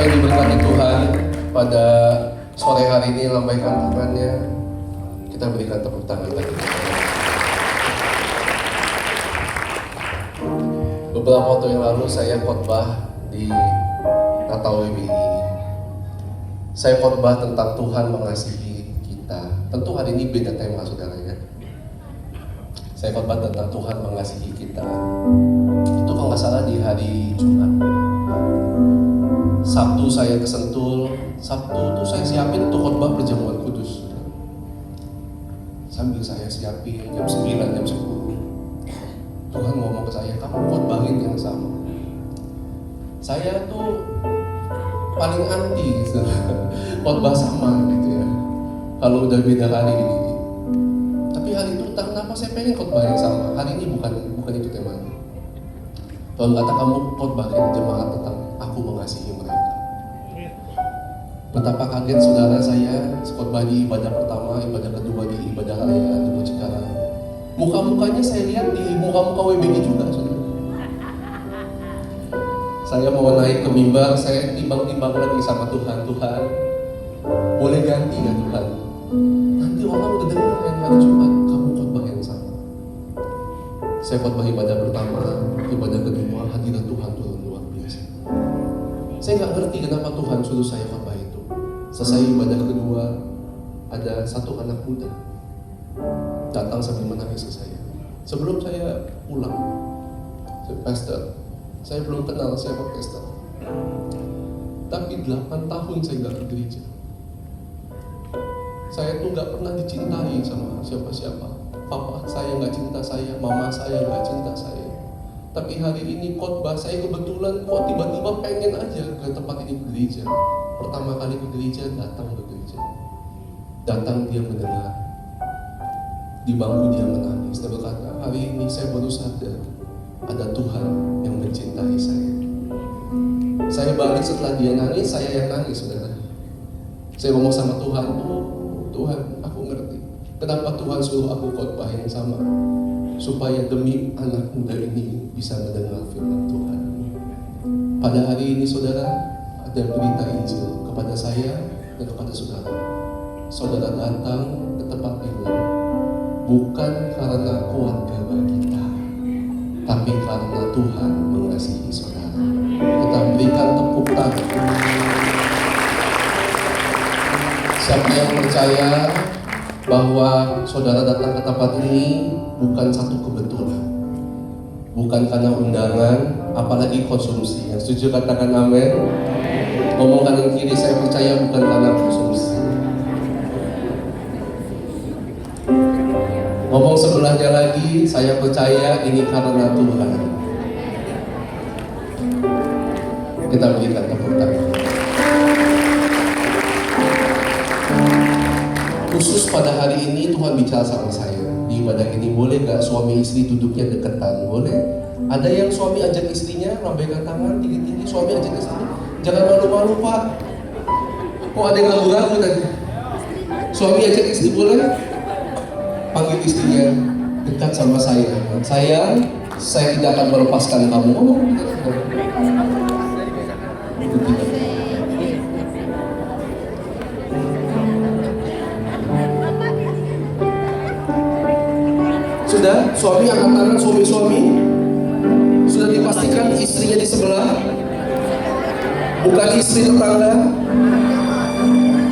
Siapa yang diberkati Tuhan pada sore hari ini lambaikan tangannya. Kita berikan tepuk tangan lagi. Beberapa waktu yang lalu saya khotbah di Natal WBI. Saya khotbah tentang Tuhan mengasihi kita. Tentu hari ini beda tema, saudara ya. Saya khotbah tentang Tuhan mengasihi kita. Itu kalau nggak salah di hari Jumat. Sabtu saya ke Sentul. Sabtu tuh saya siapin untuk khotbah perjamuan kudus. Sambil saya siapin jam 9, jam 10. Tuhan ngomong ke saya, kamu khotbahin yang sama. Saya tuh paling anti gitu. Khotbah sama gitu ya. Kalau udah beda hari ini. Tapi hari itu entah kenapa saya pengen khotbah yang sama. Hari ini bukan itu temanya. Tuhan kata kamu khotbahin jemaat tentang aku mengasihi mereka. Betapa kaget saudara saya khotbah di ibadah pertama, ibadah kedua di ibadah raya di Cikarang. Muka-mukanya saya lihat di muka-muka WBI juga, saudara. Saya mau naik ke mimbar, saya timbang-timbang lagi sama Tuhan. Tuhan, boleh ganti ya Tuhan? Nanti orang udah dengar yang hari Jumat, kamu khotbah yang sama. Saya khotbah ibadah pertama, ibadah kedua, hadirat Tuhan turun luar biasa. Saya nggak ngerti kenapa Tuhan suruh saya khotbah itu. Selesai ibadah kedua, ada satu anak muda datang sambil menangis ke saya. Sebelum saya pulang, saya pastor, saya belum kenal siapa pastor. Tapi 8 tahun saya nggak ke gereja. Saya tuh nggak pernah dicintai sama siapa-siapa. Papa saya nggak cinta saya, mama saya nggak cinta saya. Tapi hari ini khotbah saya kebetulan kok tiba-tiba pengen aja ke tempat ini ke gereja. Pertama kali ke gereja, datang ke gereja. Datang dia mendengar. Di bangku dia menangis. Dia berkata, hari ini saya baru sadar ada Tuhan yang mencintai saya. Saya balik setelah dia nangis, saya yang nangis, saudara. Saya ngomong sama Tuhan, Tuhan, aku ngerti. Kenapa Tuhan suruh aku khotbah yang sama? Supaya demi anak muda ini bisa mendengar firman Tuhan. Pada hari ini, saudara, ada berita Injil kepada saya dan kepada saudara. Saudara datang ke tempat ini bukan karena keluarga kita, tapi karena Tuhan mengasihi saudara. Kita berikan tepuk tangan. Siapa yang percaya bahwa saudara datang ke tempat ini bukan satu kebetulan, bukan karena undangan, apalagi konsumsi. Yang setuju katakan amin. Ngomong kanan kiri, saya percaya bukan karena konsumsi. Ngomong sebelahnya lagi, saya percaya ini karena Tuhan. Kita berikan tepuk tangan. Khusus pada hari ini Tuhan bicara sama saya. Di ibadah ini boleh gak suami istri duduknya deketan? Boleh. Ada yang suami ajak istrinya, lambaikan tangan tinggi-tinggi, suami ajak istri. Jangan malu-malu Pak. Kok ada yang ragu-ragu tadi? Suami ajak istri boleh? Panggil istrinya dekat sama saya. Sayang, saya tidak akan melepaskan kamu. Sudah, suami angkat tangan, suami-suami. Sudah dipastikan istrinya di sebelah, bukan istri tetangga.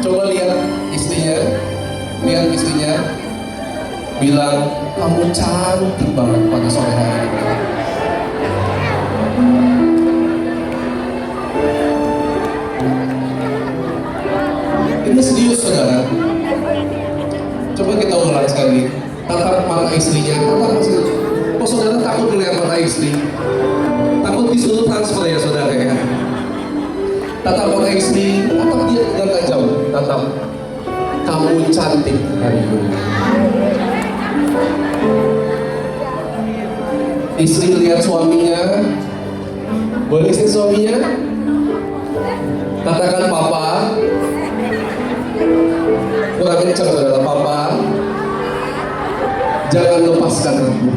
Coba lihat istrinya, bilang, kamu cantik banget pada sore hari ini. Ini serius, saudara. Coba kita ulang sekali. Tatap mata istrinya. Kok saudara takut melihat mata istri? Takut disuruh transfer ya, saudara ya? Tatap mata istri, tatap dia dengan tajam. Tatap. Kamu cantik hari ini. Istri lihat suaminya. Boleh istri suaminya? Katakan papa. Kurang kencang saudara, papa. Jangan lepaskan aku.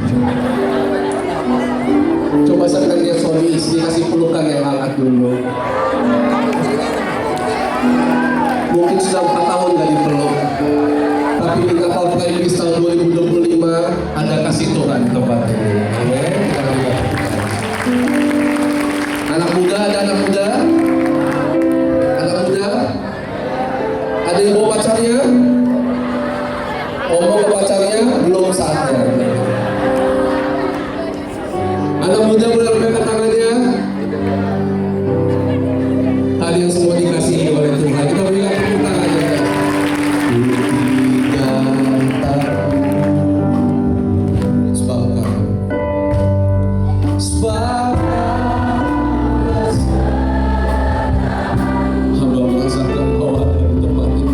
Coba saya lihat suami istri kasih pelukan yang hangat dulu. Mungkin sudah 4 tahun gak dipeluk, tapi di Natal Playlist tahun 2025 ada kasih Tuhan di tempat ini. Amin. Anak muda, ada anak muda? Anak muda? Ada yang bawa pacarnya? Mau pacarnya? Belum saatnya. Anak muda boleh angkat tangannya. Kalian semua dikasihi oleh Tuhan. Kita berikan tepuk tangannya. Hamba merasakan bahwa ada di tempat ini.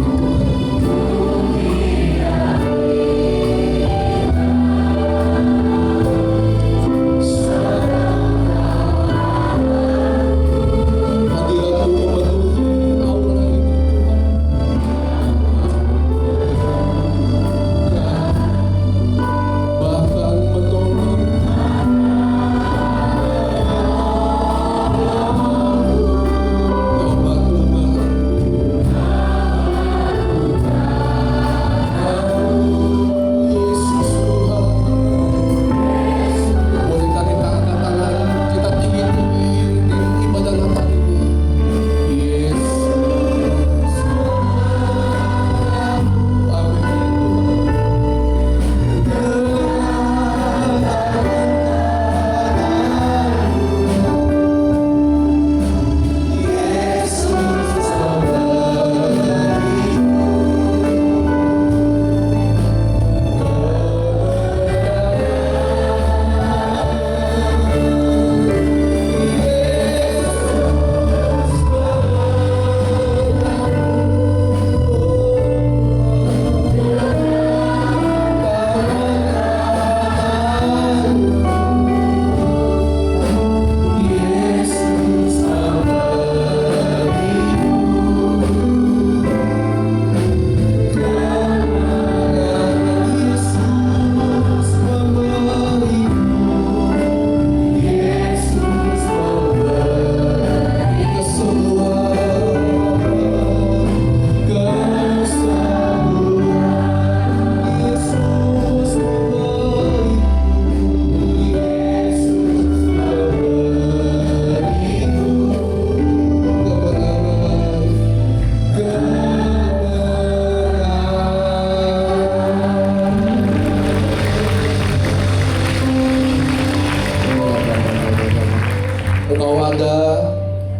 Engkau ada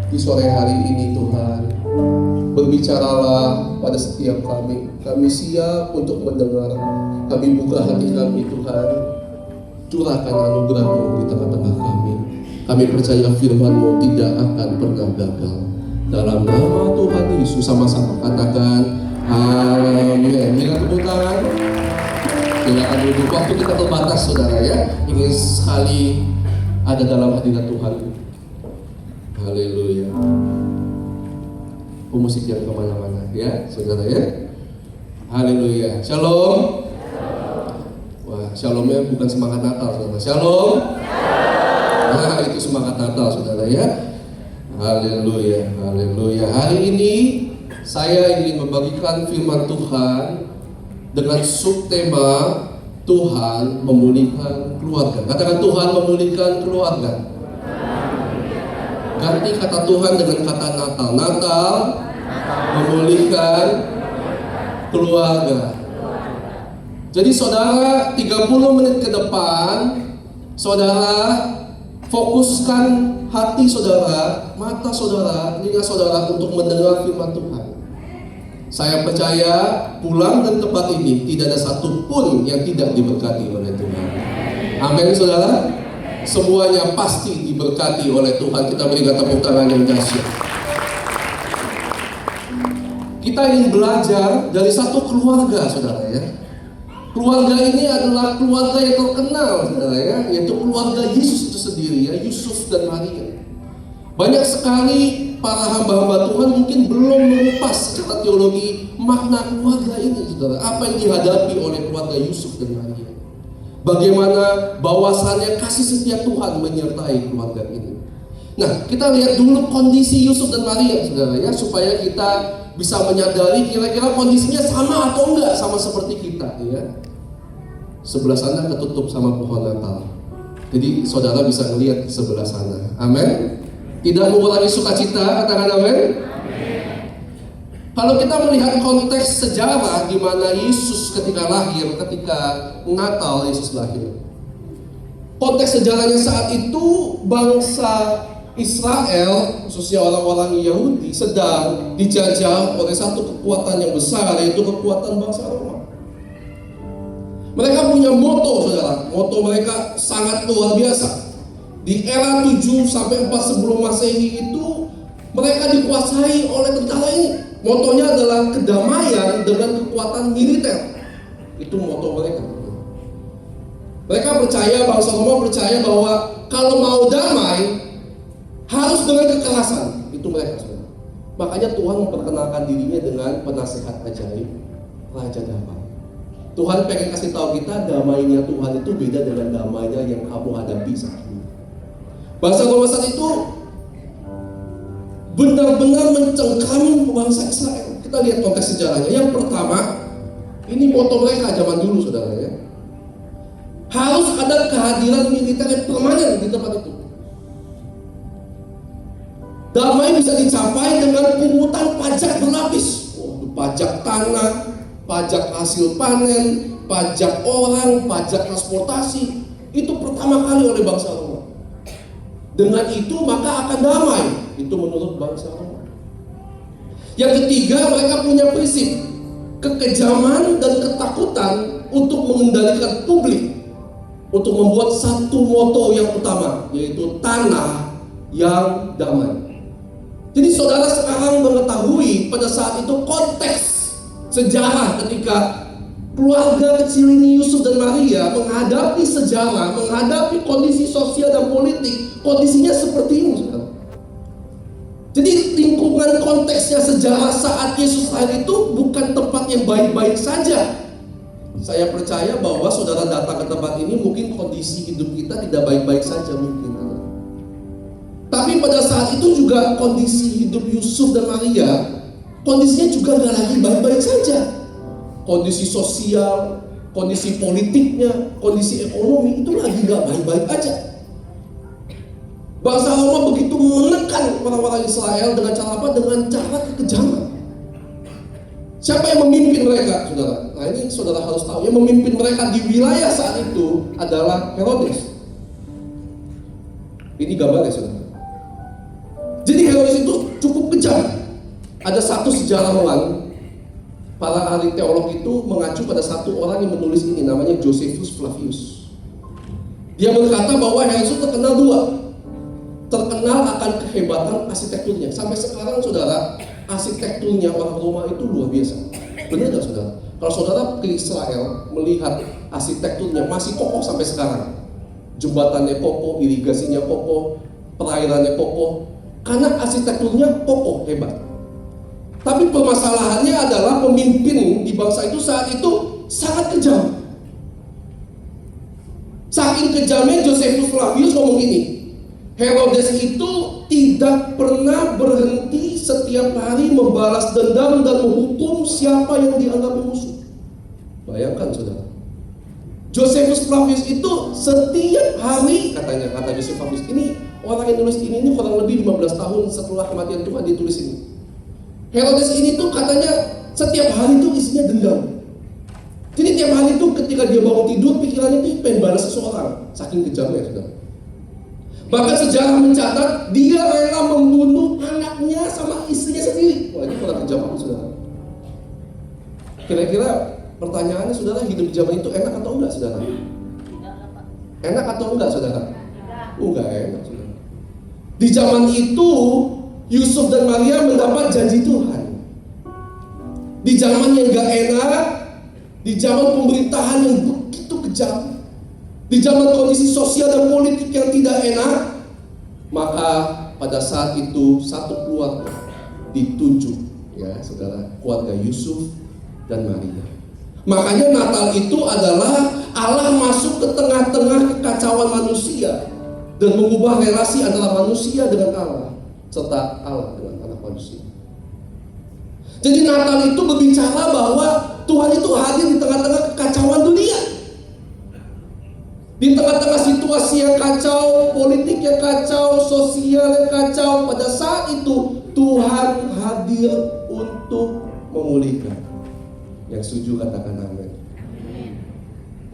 di sore hari ini Tuhan. Berbicaralah pada setiap kami. Kami siap untuk mendengar. Kami buka hati kami Tuhan. Curahkan anugerah-Mu di tengah-tengah kami. Kami percaya firman-Mu tidak akan pernah gagal. Dalam nama Tuhan Yesus, sama-sama katakan amin. Berikan tepuk tangan. Silakan duduk. Waktu kita terbatas saudara ya. Ingin sekali ada dalam hadirat Tuhan. Haleluya. Pemusik yang kemana-mana ya saudara ya. Haleluya. Shalom. Wah, shalomnya bukan semangat Natal saudara. Shalom. Nah, itu semangat Natal saudara ya. Haleluya. Haleluya. Hari ini saya ingin membagikan firman Tuhan dengan subtema Tuhan memulihkan keluarga. Katakan Tuhan memulihkan keluarga. Ganti kata Tuhan dengan kata Natal. Natal memulihkan keluarga. Jadi saudara 30 menit ke depan saudara fokuskan hati saudara, mata saudara, telinga saudara untuk mendengar firman Tuhan. Saya percaya pulang dari tempat ini tidak ada satupun yang tidak diberkati oleh Tuhan. Amin saudara. Semuanya pasti diberkati oleh Tuhan. Kita berikan tepuk tangan yang dahsyat. Kita ingin belajar dari satu keluarga, saudara ya. Keluarga ini adalah keluarga yang terkenal, saudara ya, yaitu keluarga Yesus itu sendiri ya, Yusuf dan Maria. Banyak sekali para hamba-hamba Tuhan mungkin belum mengupas secara teologi makna keluarga ini, saudara. Apa yang dihadapi oleh keluarga Yusuf dan Maria. Bagaimana bahwasannya kasih setia Tuhan menyertai keluarga ini. Nah, kita lihat dulu kondisi Yusuf dan Maria, saudara ya, supaya kita bisa menyadari kira-kira kondisinya sama atau enggak sama seperti kita, ya. Sebelah sana ketutup sama pohon Natal. Jadi saudara bisa melihat di sebelah sana. Amin. Tidak mengurangi sukacita, katakan amin. Kalau kita melihat konteks sejarah di mana Yesus ketika lahir, ketika Natal Yesus lahir. Konteks sejarahnya saat itu bangsa Israel, khususnya orang-orang Yahudi, sedang dijajah oleh satu kekuatan yang besar, yaitu kekuatan bangsa Roma. Mereka punya moto, saudara. Moto mereka sangat luar biasa. Di era 7 sampai 4 sebelum Masehi itu mereka dikuasai oleh tentara ini. Motonya adalah kedamaian dengan kekuatan militer. Itu moto mereka. Mereka percaya, bangsa Roma percaya bahwa kalau mau damai harus dengan kekerasan. Itu mereka, saudara. Makanya Tuhan memperkenalkan dirinya dengan penasehat ajaib, Raja Damai. Tuhan pengen kasih tahu kita damainya Tuhan itu beda dengan damainya yang kamu hadapi saat ini. Bangsa Roma saat itu benar-benar mencengkram bangsa Israel. Kita lihat konteks sejarahnya. Yang pertama, ini moto mereka zaman dulu, saudara, ya. Harus ada kehadiran militer yang permanen di tempat itu. Damai bisa dicapai dengan pungutan pajak berlapis. Pajak tanah, pajak hasil panen, pajak orang, pajak transportasi. Itu pertama kali oleh bangsa Roma. Dengan itu maka akan damai. Itu menurut bangsa Roma. Yang ketiga, mereka punya prinsip kekejaman dan ketakutan untuk mengendalikan publik, untuk membuat satu moto yang utama, yaitu tanah yang damai. Jadi saudara sekarang mengetahui pada saat itu konteks sejarah ketika keluarga kecil ini Yusuf dan Maria menghadapi sejarah, menghadapi kondisi sosial dan politik, kondisinya seperti ini, saudara. Jadi lingkungan konteksnya sejarah saat Yesus lahir itu bukan tempat yang baik-baik saja. Saya percaya bahwa saudara datang ke tempat ini mungkin kondisi hidup kita tidak baik-baik saja mungkin. Tapi pada saat itu juga kondisi hidup Yusuf dan Maria, kondisinya juga nggak lagi baik-baik saja. Kondisi sosial, kondisi politiknya, kondisi ekonomi itu lagi nggak baik-baik aja. Bangsa Roma begitu menekan orang-orang Israel dengan cara apa? Dengan cara kekejaman. Siapa yang memimpin mereka, saudara? Nah ini saudara harus tahu, yang memimpin mereka di wilayah saat itu adalah Herodes. Ini gambarnya, saudara. Jadi Herodes itu cukup kejam. Ada satu sejarawan, para ahli teolog itu mengacu pada satu orang yang menulis ini, namanya Josephus Flavius. Dia berkata bahwa Herodes itu terkenal dua. Terkenal akan kehebatan arsitekturnya. Sampai sekarang, saudara, arsitekturnya orang Roma itu luar biasa. Benar nggak, saudara? Kalau saudara ke Israel melihat arsitekturnya masih kokoh sampai sekarang. Jembatannya kokoh, irigasinya kokoh, perairannya kokoh. Karena arsitekturnya kokoh, hebat. Tapi permasalahannya adalah pemimpin di bangsa itu saat itu sangat kejam. Saking kejamnya Josephus Flavius ngomong gini, Herodes itu tidak pernah berhenti setiap hari membalas dendam dan menghukum siapa yang dianggap musuh. Bayangkan, saudara. Josephus Flavius itu setiap hari, katanya, kata Josephus Flavius, ini orang yang nulis ini kurang lebih 15 tahun setelah kematian Tuhan ditulis ini. Herodes ini tuh katanya setiap hari itu isinya dendam. Jadi tiap hari itu ketika dia bangun tidur, pikirannya itu pengen balas seseorang, saking kejamnya, saudara. Bahkan sejarah mencatat dia rela membunuh anaknya sama istrinya sendiri. Wah, ini kurang kejam, saudara. Kira-kira pertanyaannya, saudara, hidup di zaman itu enak atau enggak, saudara? Enak atau enggak, saudara? Enggak enak, saudara. Di zaman itu Yusuf dan Maria mendapat janji Tuhan. Di zaman yang gak enak, di zaman pemerintahan yang begitu kejam, di zaman kondisi sosial dan politik yang tidak enak, maka pada saat itu satu keluarga ditunjuk, ya saudara, keluarga Yusuf dan Maria. Makanya Natal itu adalah Allah masuk ke tengah-tengah kekacauan manusia dan mengubah relasi antara manusia dengan Allah, serta Allah dengan anak manusia. Jadi Natal itu berbicara bahwa Tuhan itu hadir di tengah-tengah kekacauan dunia. Di tengah-tengah situasi yang kacau, politik yang kacau, sosial yang kacau, pada saat itu Tuhan hadir untuk memulihkan. Yang setuju katakan amin.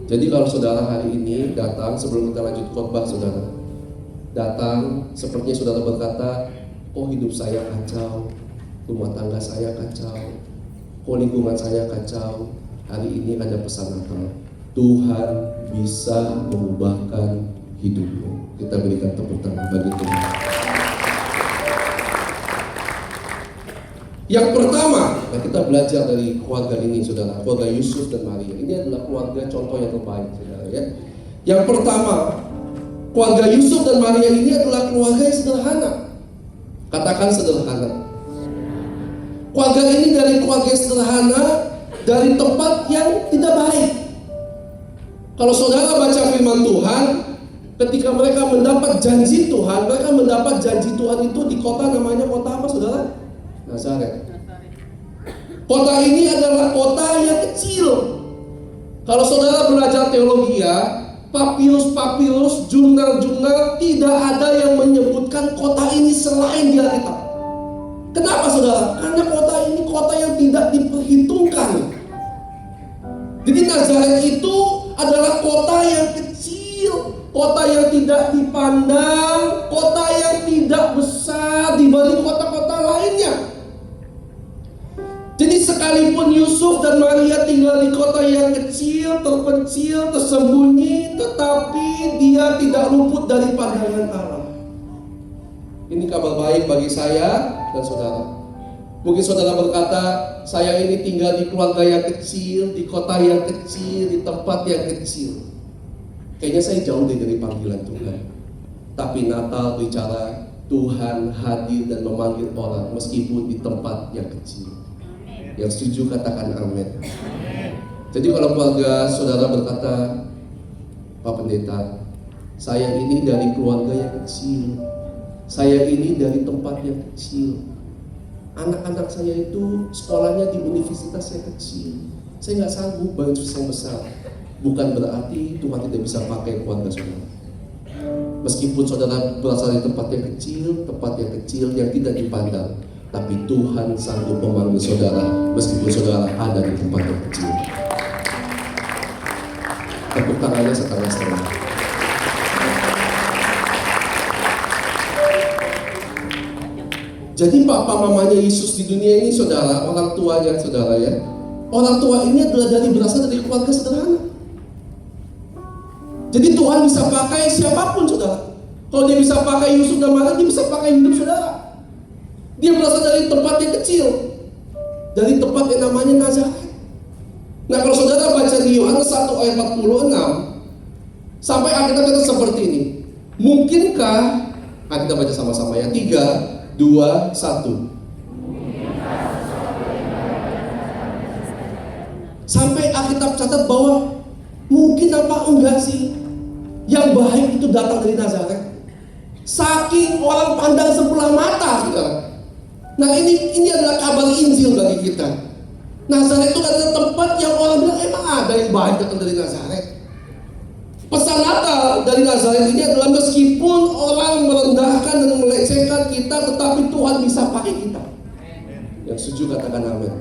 Jadi kalau saudara hari ini datang, sebelum kita lanjut khotbah, saudara datang, sepertinya saudara berkata, oh hidup saya kacau, rumah tangga saya kacau, oh lingkungan saya kacau. Hari ini ada pesan Natal, Tuhan bisa mengubahkan hidupmu. Kita berikan tepuk tangan bagi Tuhan. Yang pertama, nah kita belajar dari keluarga ini, saudara, keluarga Yusuf dan Maria. Ini adalah keluarga contoh yang terbaik, saudara ya. Yang pertama, keluarga Yusuf dan Maria ini adalah keluarga yang sederhana. Katakan sederhana. Keluarga ini dari keluarga yang sederhana, dari tempat yang tidak baik. Kalau saudara baca firman Tuhan, ketika mereka mendapat janji Tuhan, mereka mendapat janji Tuhan itu di kota namanya kota apa, saudara? Nazaret. Kota ini adalah kota yang kecil. Kalau saudara belajar teologi ya, papirus-papirus, jurnal-jurnal, tidak ada yang menyebutkan kota ini selain di Alkitab. Kenapa saudara? Karena kota ini kota yang tidak diperhitungkan. Jadi Nazaret itu adalah kota yang kecil, kota yang tidak dipandang, kota yang tidak besar dibanding kota-kota lainnya. Jadi sekalipun Yusuf dan Maria tinggal di kota yang kecil, terpencil, tersembunyi, tetapi dia tidak luput dari pandangan Allah. Ini kabar baik bagi saya dan saudara. Mungkin saudara berkata, saya ini tinggal di keluarga yang kecil, di kota yang kecil, di tempat yang kecil. Kayaknya saya jauh dari panggilan Tuhan. Tapi Natal bicara Tuhan hadir dan memanggil orang meskipun di tempat yang kecil. Yang setuju katakan amin. Jadi kalau keluarga saudara berkata, Pak Pendeta, saya ini dari keluarga yang kecil, saya ini dari tempat yang kecil, anak-anak saya itu sekolahnya di universitas yang kecil, saya nggak sanggup bayar yang besar. Bukan berarti Tuhan tidak bisa pakai keluarga saudara. Meskipun saudara berasal dari tempat yang kecil yang tidak dipandang, tapi Tuhan sanggup memanggil saudara meskipun saudara ada di tempat yang kecil. Tepuk tangannya setengah-setengah. Jadi papa mamanya Yesus di dunia ini saudara, orang tuanya saudara ya. Orang tua ini adalah berasal dari keluarga sederhana. Jadi Tuhan bisa pakai siapapun saudara. Kalau dia bisa pakai Yusuf dan Maria, dia bisa pakai hidup saudara. Dia berasal dari tempat yang kecil, dari tempat yang namanya Nazaret. Nah kalau saudara baca di Yohanes 1 ayat 46 sampai Alkitab kata seperti ini. Mungkinkah, kita baca sama-sama ya, 3, 2, 1. Sampai Alkitab catat bahwa mungkin apa enggak sih yang baik itu datang dari Nazaret. Saking orang pandang sebelah mata saudara. Nah ini adalah kabar Injil bagi kita. Nazaret itu adalah tempat yang orang bilang emang ada yang baik datang dari Nazaret. Pesan Natal dari Nazaret ini adalah meskipun orang merendahkan dan melecehkan kita, tetapi Tuhan bisa pakai kita. Yang setuju katakan amin.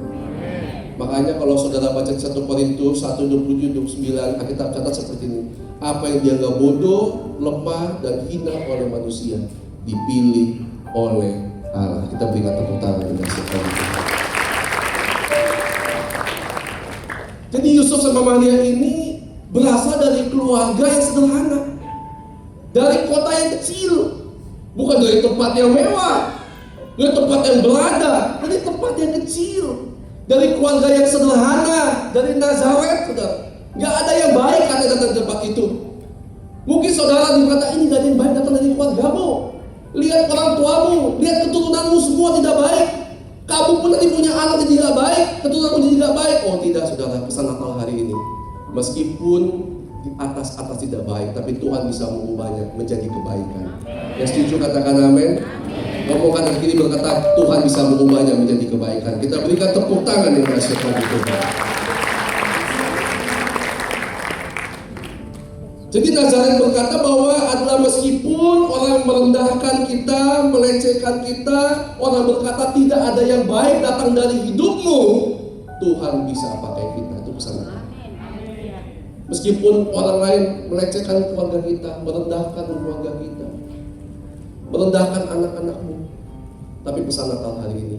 Makanya kalau saudara baca 1 Korintus 1:27-29, Alkitab catat seperti ini. Apa yang dianggap bodoh, lemah, dan hina oleh manusia dipilih oleh Allah. Kita berikan tepuk tangan dengan sekali. Jadi Yusuf sama Maria ini berasal dari keluarga yang sederhana, dari kota yang kecil, bukan dari tempat yang mewah, dari tempat yang berada, dari tempat yang kecil, dari keluarga yang sederhana, dari Nazaret, saudara. Nggak ada yang baik kata datang tempat itu. Mungkin saudara berkata ini gak ada yang baik datang dari keluargamu. Lihat orang tuamu, lihat keturunanmu semua tidak baik. Kamu pun nanti punya anak yang tidak baik, keturunanmu tidak baik. Oh tidak saudara, pesan Natal hari ini. Meskipun di atas tidak baik, tapi Tuhan bisa mengubahnya menjadi kebaikan. Yang setuju katakan amin. Ngomong kanan kiri berkata, Tuhan bisa mengubahnya menjadi kebaikan. Kita berikan tepuk tangan yang dahsyat bagi Tuhan. Jadi Nazaret berkata bahwa adalah meskipun orang merendahkan kita, melecehkan kita, orang berkata tidak ada yang baik datang dari hidupmu, Tuhan bisa pakai kita. Itu pesan. Meskipun orang lain melecehkan keluarga kita, merendahkan keluarga kita, merendahkan anak-anakmu, tapi pesan Natal hari ini,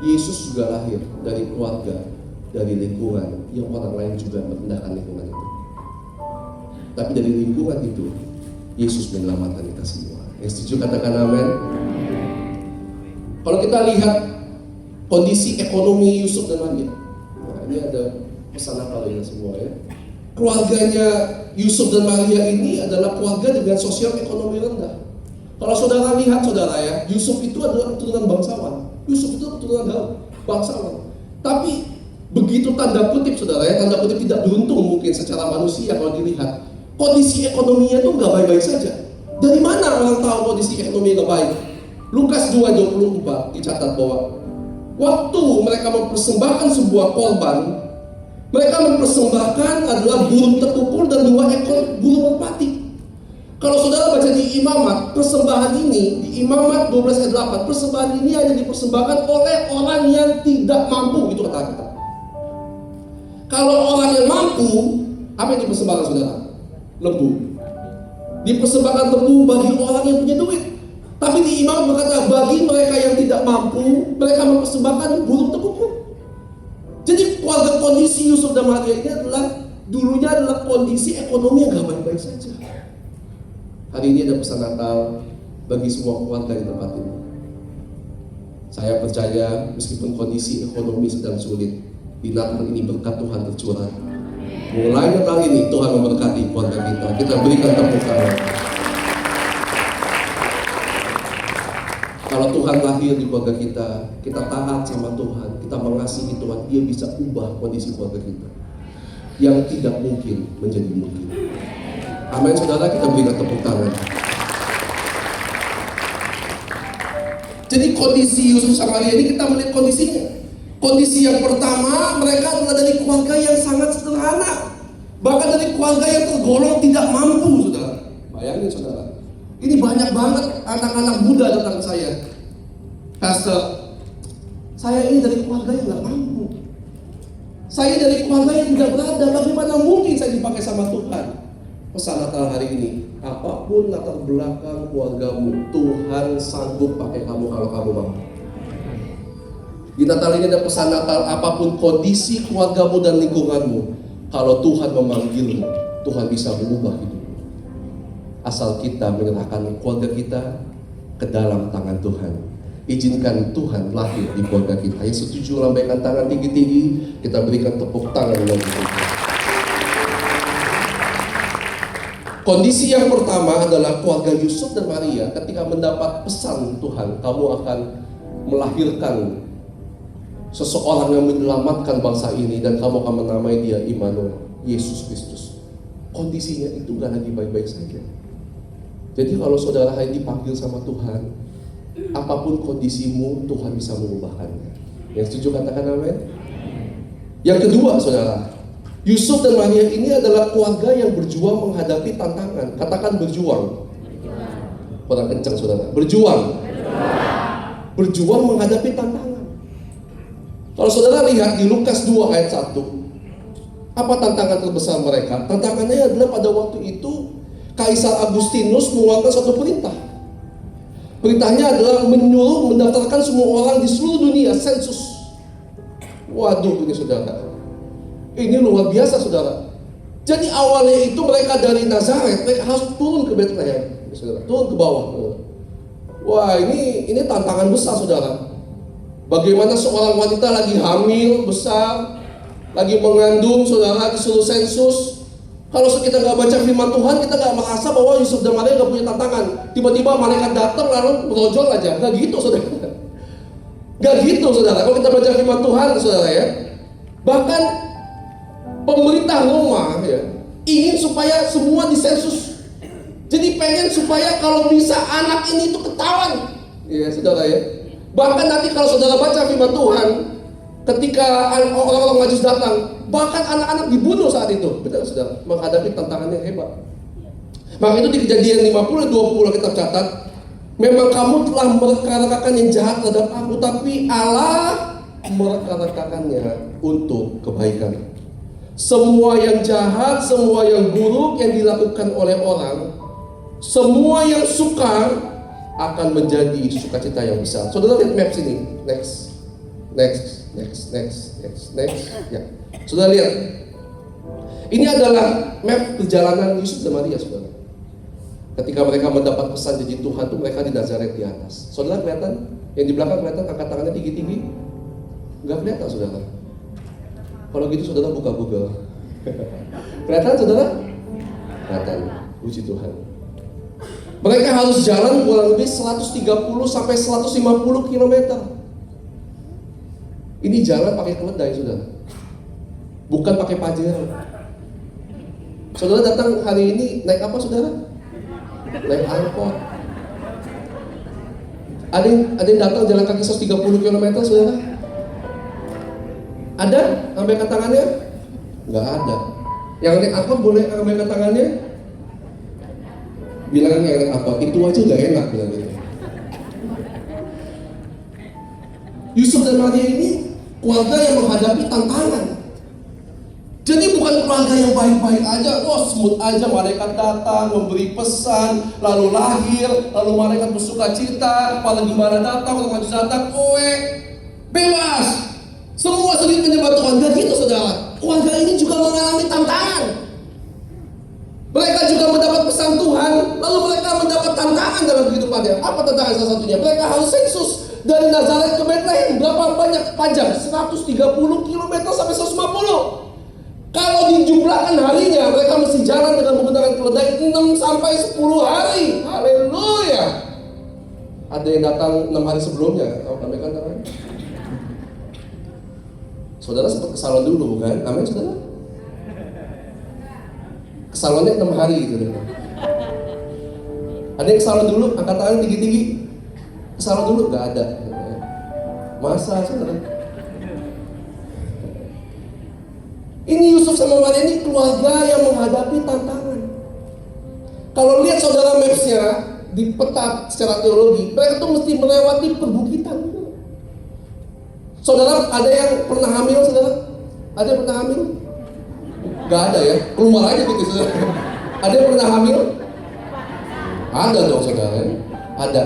Yesus juga lahir dari keluarga, dari lingkungan yang orang lain juga merendahkan lingkungan itu. Tapi dari lingkungan itu, Yesus menyelamatkan kita semua. Yang setuju katakan amin. Kalau kita lihat kondisi ekonomi Yusuf dan Maria, nah, ini ada pesan Natal ya semua ya. Keluarganya Yusuf dan Maria ini adalah keluarga dengan sosial ekonomi rendah. Kalau saudara lihat saudara ya, Yusuf itu adalah keturunan bangsawan. Yusuf itu keturunan bangsawan. Tapi begitu tanda kutip saudara ya, tanda kutip tidak beruntung mungkin secara manusia kalau dilihat. Kondisi ekonominya itu nggak baik-baik saja. Dari mana orang tahu kondisi ekonomi nggak baik? Lukas 2:24 dicatat bahwa waktu mereka mempersembahkan sebuah korban, mereka mempersembahkan adalah burung terkukur dan 2 ekor burung merpati. Kalau saudara baca di Imamat, persembahan ini di Imamat 12 ayat 8, persembahan ini hanya dipersembahkan oleh orang yang tidak mampu, itu kata kita. Kalau orang yang mampu, apa yang dipersembahkan saudara? Lembu. Dipersembahkan lembu bagi orang yang punya duit. Tapi di Imam berkata bagi mereka yang tidak mampu, mereka mempersembahkan burung terkukur. Jadi keluarga kondisi Yusuf dan Maria ini adalah dulunya adalah kondisi ekonomi yang gak baik-baik saja. Hari ini ada pesan Natal bagi semua keluarga di tempat ini. Saya percaya meskipun kondisi ekonomi sedang sulit, di Natal ini berkat Tuhan tercurah. Mulai Natal ini Tuhan memberkati keluarga kita. Kita berikan tepuk tangan. Kalau Tuhan lahir di keluarga kita, kita taat sama Tuhan, kita mengasihi Tuhan, Dia bisa ubah kondisi keluarga kita yang tidak mungkin menjadi mungkin. Amin saudara, kita berikan tepuk tangan. Jadi kondisi Yusuf sama Maria ini kita melihat kondisinya. Kondisi yang pertama, mereka adalah dari keluarga yang sangat sederhana, bahkan dari keluarga yang tergolong tidak mampu, saudara. Bayangin saudara, ini banyak banget anak-anak muda datang ke saya, Pastor, saya ini dari keluarga yang tidak mampu, saya dari keluarga yang tidak berada, bagaimana mungkin saya dipakai sama Tuhan? Pesan Natal hari ini, apapun latar belakang keluargamu, Tuhan sanggup pakai kamu kalau kamu mampu. Di Natal ini ada pesan Natal, apapun kondisi keluargamu dan lingkunganmu, kalau Tuhan memanggilmu, Tuhan bisa mengubah hidupmu. Asal kita menyerahkan keluarga kita ke dalam tangan Tuhan. Izinkan Tuhan lahir di keluarga kita. Yang setuju lambaikan tangan tinggi-tinggi, kita berikan tepuk tangan bagi Tuhan. Kondisi yang pertama adalah keluarga Yusuf dan Maria ketika mendapat pesan Tuhan, kamu akan melahirkan seseorang yang menyelamatkan bangsa ini dan kamu akan menamai dia Immanuel, Yesus Kristus. Kondisinya itu gak lagi baik-baik saja. Jadi kalau saudara hari ini dipanggil sama Tuhan, apapun kondisimu, Tuhan bisa mengubahkannya. Yang setuju katakan amin. Yang kedua saudara, Yusuf dan Maria ini adalah keluarga yang berjuang menghadapi tantangan. Katakan berjuang. Kurang kencang saudara. Berjuang. Berjuang menghadapi tantangan. Kalau saudara lihat di Lukas 2 ayat 1, apa tantangan terbesar mereka? Tantangannya adalah pada waktu itu Kaisar Agustinus mengeluarkan suatu perintah. Perintahnya adalah menyuruh mendaftarkan semua orang di seluruh dunia, sensus. Waduh ini saudara, ini luar biasa saudara. Jadi awalnya itu mereka dari Nazaret, mereka harus turun ke Bethlehem, saudara, turun ke bawah. Wah ini tantangan besar saudara. Bagaimana seorang wanita lagi hamil besar, lagi mengandung, saudara disuruh sensus. Kalau kita nggak baca firman Tuhan, kita nggak merasa bahwa Yusuf dan Maria nggak punya tantangan. Tiba-tiba malaikat datang lalu merojol aja, nggak gitu saudara. Nggak gitu saudara. Kalau kita baca firman Tuhan, saudara ya, bahkan pemerintah Roma ya ingin supaya semua disensus. Jadi pengen supaya kalau bisa anak ini itu ketahuan Ya, saudara ya. Bahkan nanti kalau saudara baca firman Tuhan, ketika orang-orang Majus datang, bahkan anak-anak dibunuh saat itu. Benar saudara, menghadapi tantangan yang hebat. Maka itu di Kejadian 50-20 kita catat, memang kamu telah mereka-rekakan yang jahat terhadap aku, tapi Allah mereka-rekakannya untuk kebaikan. Semua yang jahat, semua yang buruk yang dilakukan oleh orang, semua yang sukar akan menjadi sukacita yang besar. Saudara lihat map sini. Next. Ya. Saudara lihat. Ini adalah map perjalanan Yusuf dan Maria, saudara. Ketika mereka mendapat pesan janji Tuhan itu, mereka di Nazaret di atas. Saudara kelihatan? Yang di belakang kelihatan angkat tangannya tinggi-tinggi? Enggak kelihatan, saudara. Kalau gitu saudara buka Google. Kelihatan, saudara? Kelihatan. Puji Tuhan. Mereka harus jalan kurang lebih 130 sampai 150 km. Ini jalan pakai keledai, saudara. Bukan pakai pajero. Saudara datang hari ini naik apa, saudara? Naik angkot. Ada yang datang jalan kaki 130 km, saudara? Ada? Ambilkan tangannya? Nggak ada. Yang naik angkot boleh ambilkan tangannya? Bilang yang naik angkot, itu aja nggak enak bilang gitu. Yusuf dan Maria ini keluarga yang menghadapi tantangan. Jadi bukan keluarga yang baik-baik aja, smooth aja, malaikat datang, memberi pesan, lalu lahir, lalu malaikat bersuka cita, kepala gembala datang, orang Majus datang, bebas. Semua sedikit menyembah Tuhan. Dan gitu saudara, keluarga ini juga mengalami tantangan. Mereka juga mendapat pesan Tuhan, lalu mereka mendapat tantangan dalam kehidupannya. Apa tantangan salah satunya? Mereka harus sensus dari Nazaret ke Bethlehem. Berapa banyak panjang? 130 km sampai 150. Kalau dijumlahkan harinya, mereka mesti jalan dengan menggunakan keledai 6 sampai 10 hari. Haleluya. Ada yang datang 6 hari sebelumnya. Kau sampaikan tangan. Saudara sempat ke salon dulu kan? Amin saudara? Ke salonnya 6 hari gitu. Ada yang ke salon dulu, angkat tangan tinggi-tinggi. Ke salon dulu? Gak ada. Masa saudara? Ini Yusuf sama Maria ini keluarga yang menghadapi tantangan. Kalau lihat saudara mapsnya di peta secara teologi, mereka tuh mesti melewati perbukitan. Saudara ada yang pernah hamil, saudara? Ada yang pernah hamil? Gak ada ya, keluar aja gitu saudara. Ada yang pernah hamil? Ada dong saudara, ada.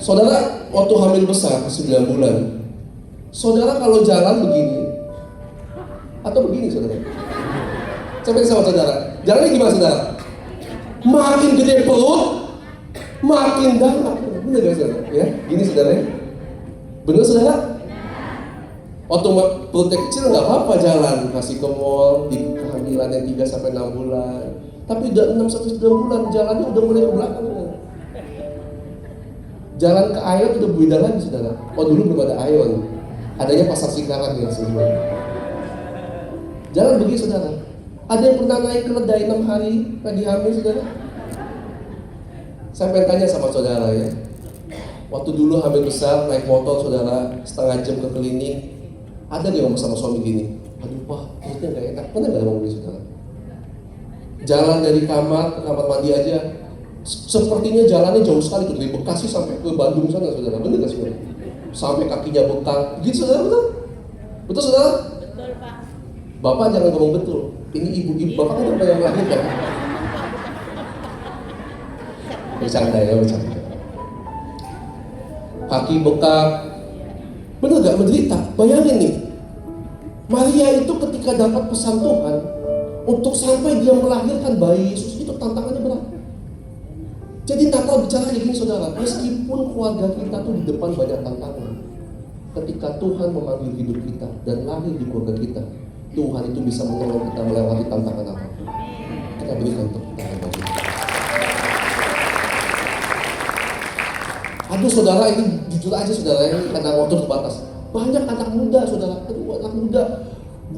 Saudara waktu hamil besar 9 bulan, saudara kalau jalan begini atau begini saudara, sampai sama saudara, jalannya gimana saudara? Makin gede perut, makin dalam. Bener gak saudara? Ya, gini saudara. Bener saudara? Waktu perutnya kecil nggak apa-apa jalan, kasih ke mall di kehamilan yang 3 sampai 6 bulan. Tapi udah 6 sampai 9 bulan jalannya udah mulai ke belakang. Jalan ke Ayon udah beda lagi saudara. Oh dulu belum ada Ayon, adanya Pasar Cikarang ya sebelumnya. Jalan begini saudara. Ada yang pernah naik keledai 6 hari lagi hamil saudara? Saya pengen tanya sama saudara ya. Waktu dulu hamil besar naik motor saudara setengah jam ke klinik, ada dia ngomong sama suami gini, aduh pak, perutnya gak enak. Pernah gak ngomong gitu saudara? Jalan dari kamar ke kamar mandi aja, sepertinya jalannya jauh sekali tuh, dari Bekasi sampai ke Bandung sana saudara. Bener gak saudara? Sampai kakinya bengkak. Gitu saudara, betul? Betul saudara? Betul pak. Bapak jangan ngomong betul. Ini ibu-ibu, bapak kan apa yang melahirkan? Bercanda ya, bercanda. Kaki bengkak, bener gak menderita? Bayangin nih, Maria itu ketika dapat pesan Tuhan untuk sampai dia melahirkan bayi Yesus, itu tantangannya berat. Jadi Natal bicara kayak gini saudara, meskipun keluarga kita tuh di depan banyak tantangan, ketika Tuhan memanggil hidup kita dan lahir di keluarga kita, Tuhan itu bisa menolong kita melewati tantangan apapun. Kita berikan tepuk tangan bagi Tuhan. Aduh saudara, ini jujur aja saudara, ini karena waktu terbatas. Banyak anak muda saudara, anak muda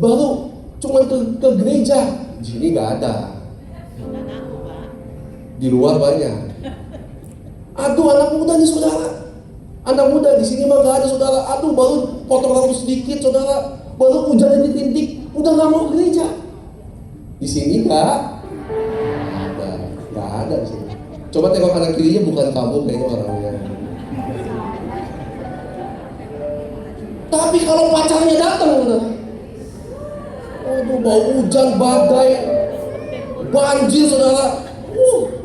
baru cuma ke gereja. Di sini nggak ada. Di luar banyak. Aduh, anak muda nih saudara. Anak muda di sini mah gak ada saudara. Aduh, baru potong rambut sedikit saudara. Baru hujannya ditindik, udah gak mau gereja. Di sini gak ada di sini. Coba tengok kanan kirinya, bukan kamu kayaknya orangnya. Tapi kalau pacarnya datang, saudara, aduh, bau hujan, badai, banjir saudara.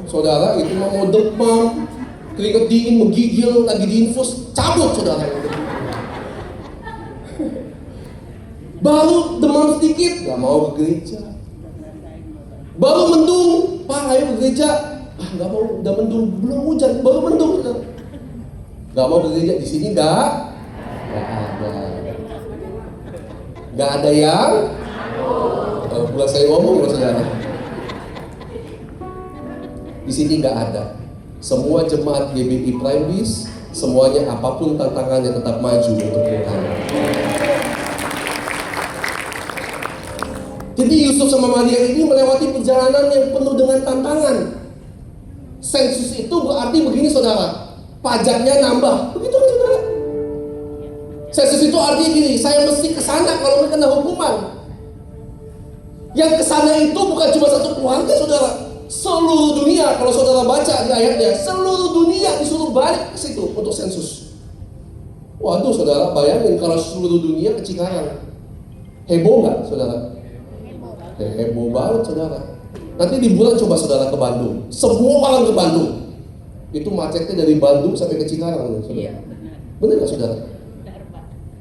Saudara itu mau demam, keringat dingin, menggigil, lagi diinfus, cabut saudara. Baru demam sedikit, gak mau ke gereja. Baru mendung, Pak ayo ke gereja. Gak mau, udah mendung, belum hujan, baru mendung saudara. Gak mau ke gereja, di sini gak ada yang bukan saya ngomong loh saudara. Di sini nggak ada. Semua jemaat GBI Primebiz, semuanya apapun tantangannya tetap maju untuk Tuhan. Jadi Yusuf sama Maria ini melewati perjalanan yang penuh dengan tantangan. Sensus itu berarti begini saudara, pajaknya nambah, begitu kan saudara? Sensus itu artinya gini, saya mesti kesana kalau kena hukuman. Yang kesana itu bukan cuma satu keluarga saudara, seluruh dunia. Kalau saudara baca di ayatnya, seluruh dunia disuruh balik ke situ untuk sensus. Waduh saudara, bayangin kalau seluruh dunia ke Cikarang, heboh nggak saudara? Heboh banget saudara. Nanti di bulan coba saudara ke Bandung, semua orang ke Bandung. Itu macetnya dari Bandung sampai ke Cikarang saudara. Iya, benar nggak saudara?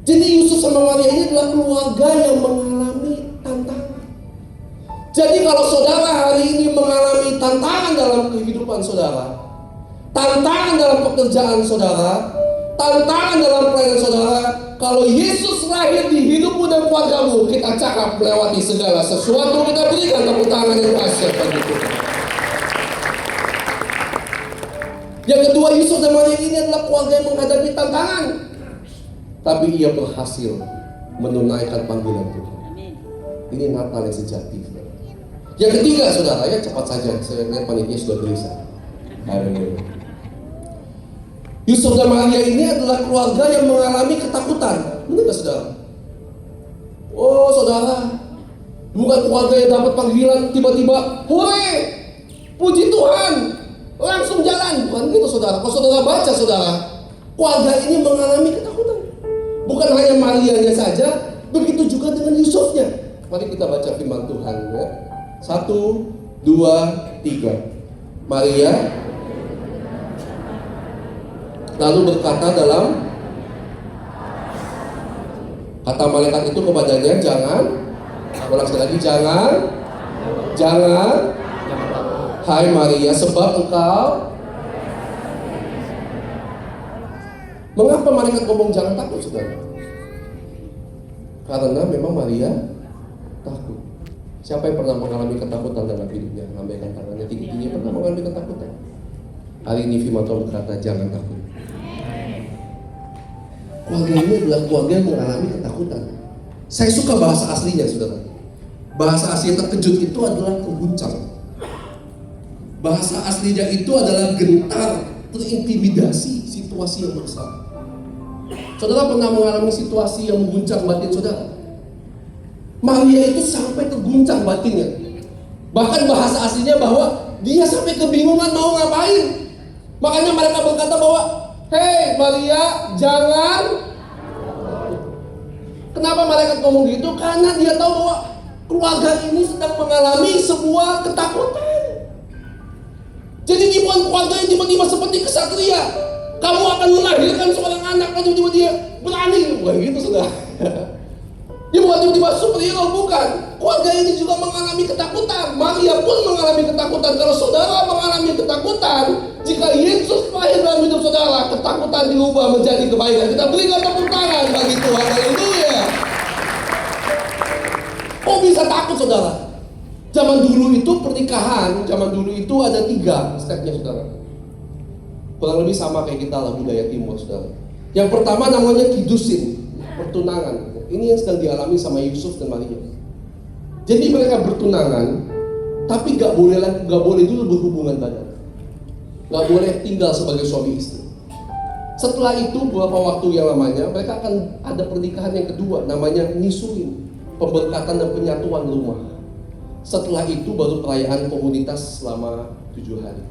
Jadi Yusuf sama Maria ini adalah keluarga yang mengalami tantangan. Jadi kalau saudara hari ini mengalami tantangan dalam kehidupan saudara, tantangan dalam pekerjaan saudara, tantangan dalam pelayanan saudara, kalau Yesus lahir di hidupmu dan keluargamu, kita cakap melewati segala sesuatu. Kita berikan tepuk tangan yang dahsyat bagi Tuhan. Yang kedua, Yusuf dan Maria ini adalah keluarga yang menghadapi tantangan, tapi ia berhasil menunaikan panggilan Tuhan. Ini Natal yang sejati. Yang ketiga saudara, ya cepat saja, saya lihat panitia sudah gelisah. Yusuf dan Maria ini adalah keluarga yang mengalami ketakutan. Benar gak saudara? Oh saudara, bukan keluarga yang dapat panggilan tiba-tiba, hore, puji Tuhan, langsung jalan. Bukan gitu saudara. Kalau saudara baca saudara, keluarga ini mengalami ketakutan. Bukan hanya Marianya saja, begitu juga dengan Yusufnya. Mari kita baca firman Tuhan ya. 1, 2, 3. Maria lalu berkata dalam kata malaikat itu kepadanya, jangan, ulang sekali lagi, jangan, hai Maria, sebab engkau. Mengapa malaikat ngomong jangan takut saudara? Karena memang Maria takut. Siapa yang pernah mengalami ketakutan dalam hidupnya? Lambaikan tangannya tinggi-tinggi, pernah mengalami ketakutan? Hari ini firman Tuhan berkata jangan takut. Keluarga ini adalah keluarga yang mengalami ketakutan. Saya suka bahasa aslinya saudara. Bahasa asli terkejut itu adalah keguncang. Bahasa aslinya itu adalah gentar, terintimidasi situasi yang besar. Saudara pernah mengalami situasi yang mengguncang batin saudara? Maria itu sampai terguncang batinnya. Bahkan bahasa aslinya bahwa dia sampai kebingungan mau ngapain. Makanya mereka berkata bahwa, hei Maria, jangan. Kenapa mereka ngomong gitu? Karena dia tahu bahwa keluarga ini sedang mengalami sebuah ketakutan. Jadi di keluarga yang tiba-tiba seperti kesatria, kamu akan melahirkan seorang anak, lalu tiba-tiba dia berani. Wah gitu saudara. Dia bukan tiba-tiba superhero, bukan. Keluarga ini juga mengalami ketakutan. Maria pun mengalami ketakutan. Kalau saudara mengalami ketakutan, jika Yesus lahir dalam hidup saudara, ketakutan diubah menjadi kebaikan. Kita berikan tepuk tangan bagi Tuhan. Haleluya. Kok bisa takut saudara? Zaman dulu itu pernikahan, zaman dulu itu ada 3 stepnya saudara. Kurang lebih sama kayak kita lah budaya timur saudara. Yang pertama namanya kidusin, pertunangan. Ini yang sedang dialami sama Yusuf dan Maria. Jadi mereka bertunangan, tapi gak boleh dulu berhubungan badan. nggak boleh tinggal sebagai suami istri. Setelah itu beberapa waktu yang lamanya mereka akan ada pernikahan yang kedua, namanya nisuin, pemberkatan dan penyatuan rumah. Setelah itu baru perayaan komunitas selama 7 hari.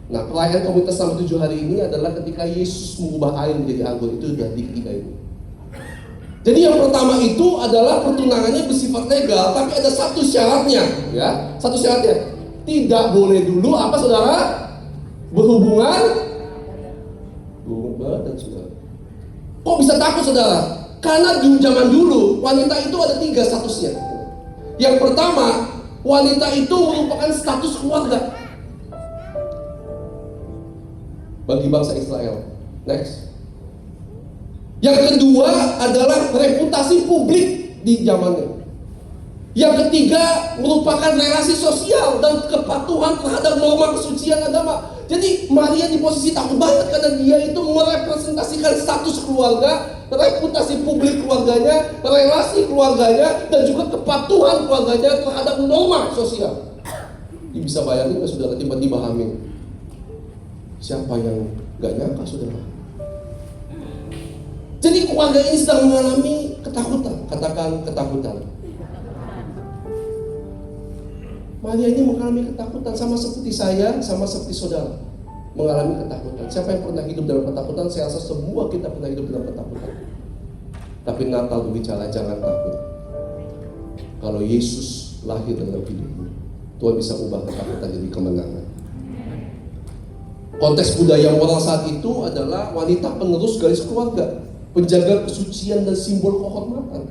Nah, perayaan komunitas selama 7 hari ini adalah ketika Yesus mengubah air menjadi anggur. Itu sudah di ketiga ini. Jadi yang pertama itu adalah pertunangannya bersifat legal, tapi ada satu syaratnya, ya. Satu syaratnya, tidak boleh dulu apa saudara? Berhubungan dan saudara. Kok bisa takut saudara? Karena di zaman dulu wanita itu ada 3 statusnya. Yang pertama, wanita itu merupakan status keluarga bagi bangsa Israel. Next. Yang kedua adalah reputasi publik di zamannya. Yang ketiga merupakan relasi sosial dan kepatuhan terhadap norma kesucian agama. Jadi Maria di posisi takut banget karena dia itu merepresentasikan status keluarga, reputasi publik keluarganya, relasi keluarganya, dan juga kepatuhan keluarganya terhadap norma sosial. Ini bisa bayangin nggak saudara tiba-tiba hamil? Siapa yang nggak nyangka saudara? Jadi keluarga ini sedang mengalami ketakutan. Katakan ketakutan. Maria ini mengalami ketakutan sama seperti saya, sama seperti saudara mengalami ketakutan. Siapa yang pernah hidup dalam ketakutan? Saya rasa semua kita pernah hidup dalam ketakutan. Tapi Natal berbicara jangan takut. Kalau Yesus lahir dalam hidupmu, Tuhan bisa ubah ketakutan jadi kemenangan. Konteks budaya moral saat itu adalah wanita penerus garis keluarga, penjaga kesucian dan simbol kehormatan.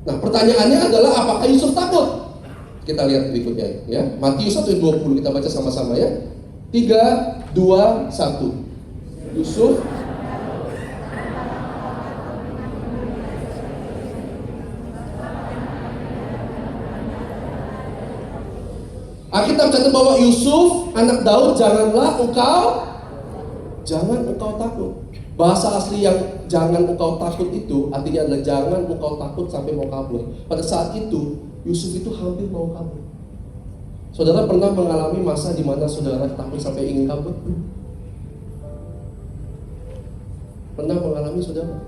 Nah, pertanyaannya adalah apakah Yusuf takut? Kita lihat berikutnya ya. Matius 1:20 kita baca sama-sama ya. 3, 2, 1. Yusuf Alkitab catat bahwa Yusuf anak Daud jangan engkau takut. Bahasa asli yang jangan engkau takut itu artinya adalah jangan engkau takut sampai mau kabur. Pada saat itu Yusuf itu hampir mau kabur. Saudara pernah mengalami masa di mana saudara takut sampai ingin kabur? Pernah mengalami saudara?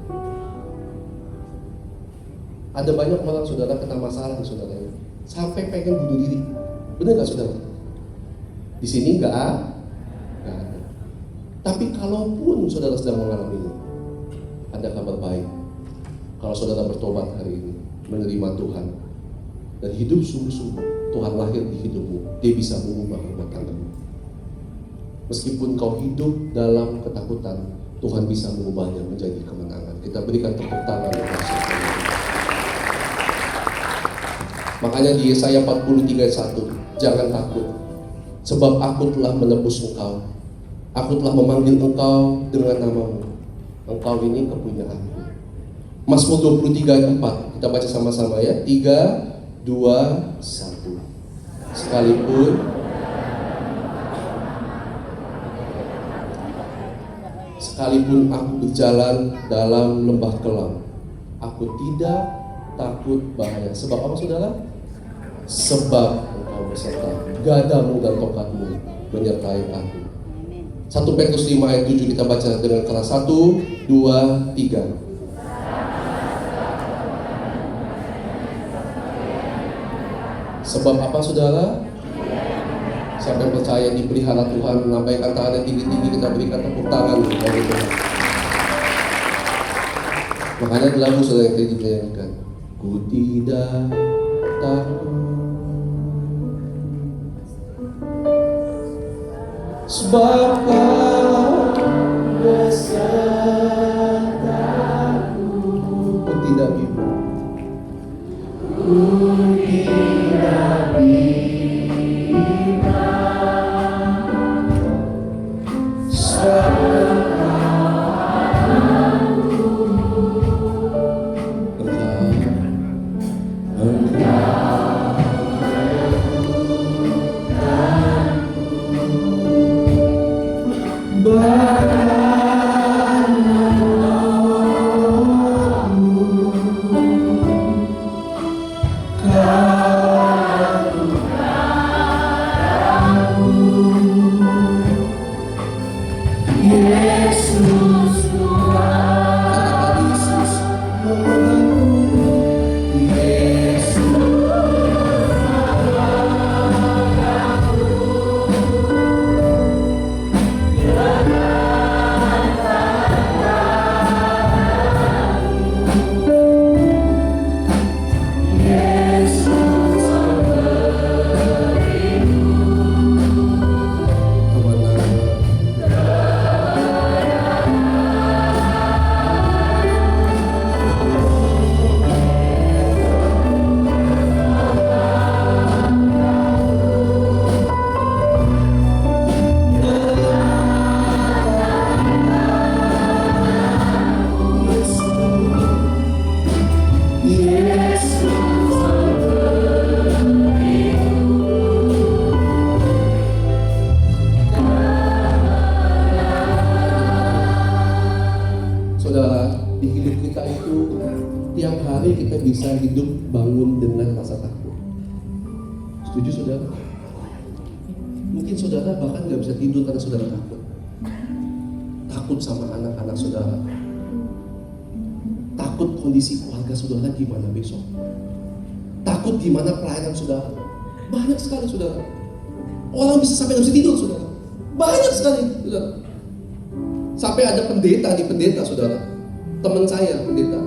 Ada banyak orang saudara kena masalah saudara sampai pengen bunuh diri. Benar nggak saudara? Di sini nggak ada. Tapi kalaupun saudara sedang mengalaminya, ada kabar baik. Kalau saudara bertobat hari ini, menerima Tuhan, dan hidup sungguh-sungguh, Tuhan lahir di hidupmu, Dia bisa mengubah rumah tanggamu. Meskipun kau hidup dalam ketakutan, Tuhan bisa mengubahnya menjadi kemenangan. Kita berikan tepuk tangan. Makanya di Yesaya 43:1, jangan takut, sebab aku telah menebus engkau. Aku telah memanggil engkau dengan namamu. Engkau ini kepunyaanku. Mazmur 23:4, kita baca sama-sama ya. 3, 2, 1. Sekalipun aku berjalan dalam lembah kelam, aku tidak takut bahaya. Sebab apa saudara? Sebab engkau beserta, gadamu dan tongkatmu menyertai aku. 1 Petrus 5:7 kita baca dengan keras. 1, 2, 3. Sebab apa saudara? Siapa yang percaya dipelihara Tuhan, melambaikan tangannya tinggi-tinggi, kita berikan tepuk tangan bagi Tuhan. Makanya di lagu saudara yang tadi dinyanyikan, ku tidak takut, sebab kau besertaku. Ku tidak bingung, ku tidak bimbang, sebab engkau Saudara, di hidup kita itu tiap hari kita bisa hidup bangun dengan rasa takut. Setuju saudara? Mungkin saudara bahkan gak bisa tidur karena saudara takut. Takut sama anak-anak saudara. Takut kondisi keluarga saudara gimana besok. Takut gimana pelayanan saudara. Banyak sekali saudara. Orang bisa sampai gak bisa tidur saudara. Banyak sekali saudara. Sampai ada pendeta saudara. Teman saya pendeta,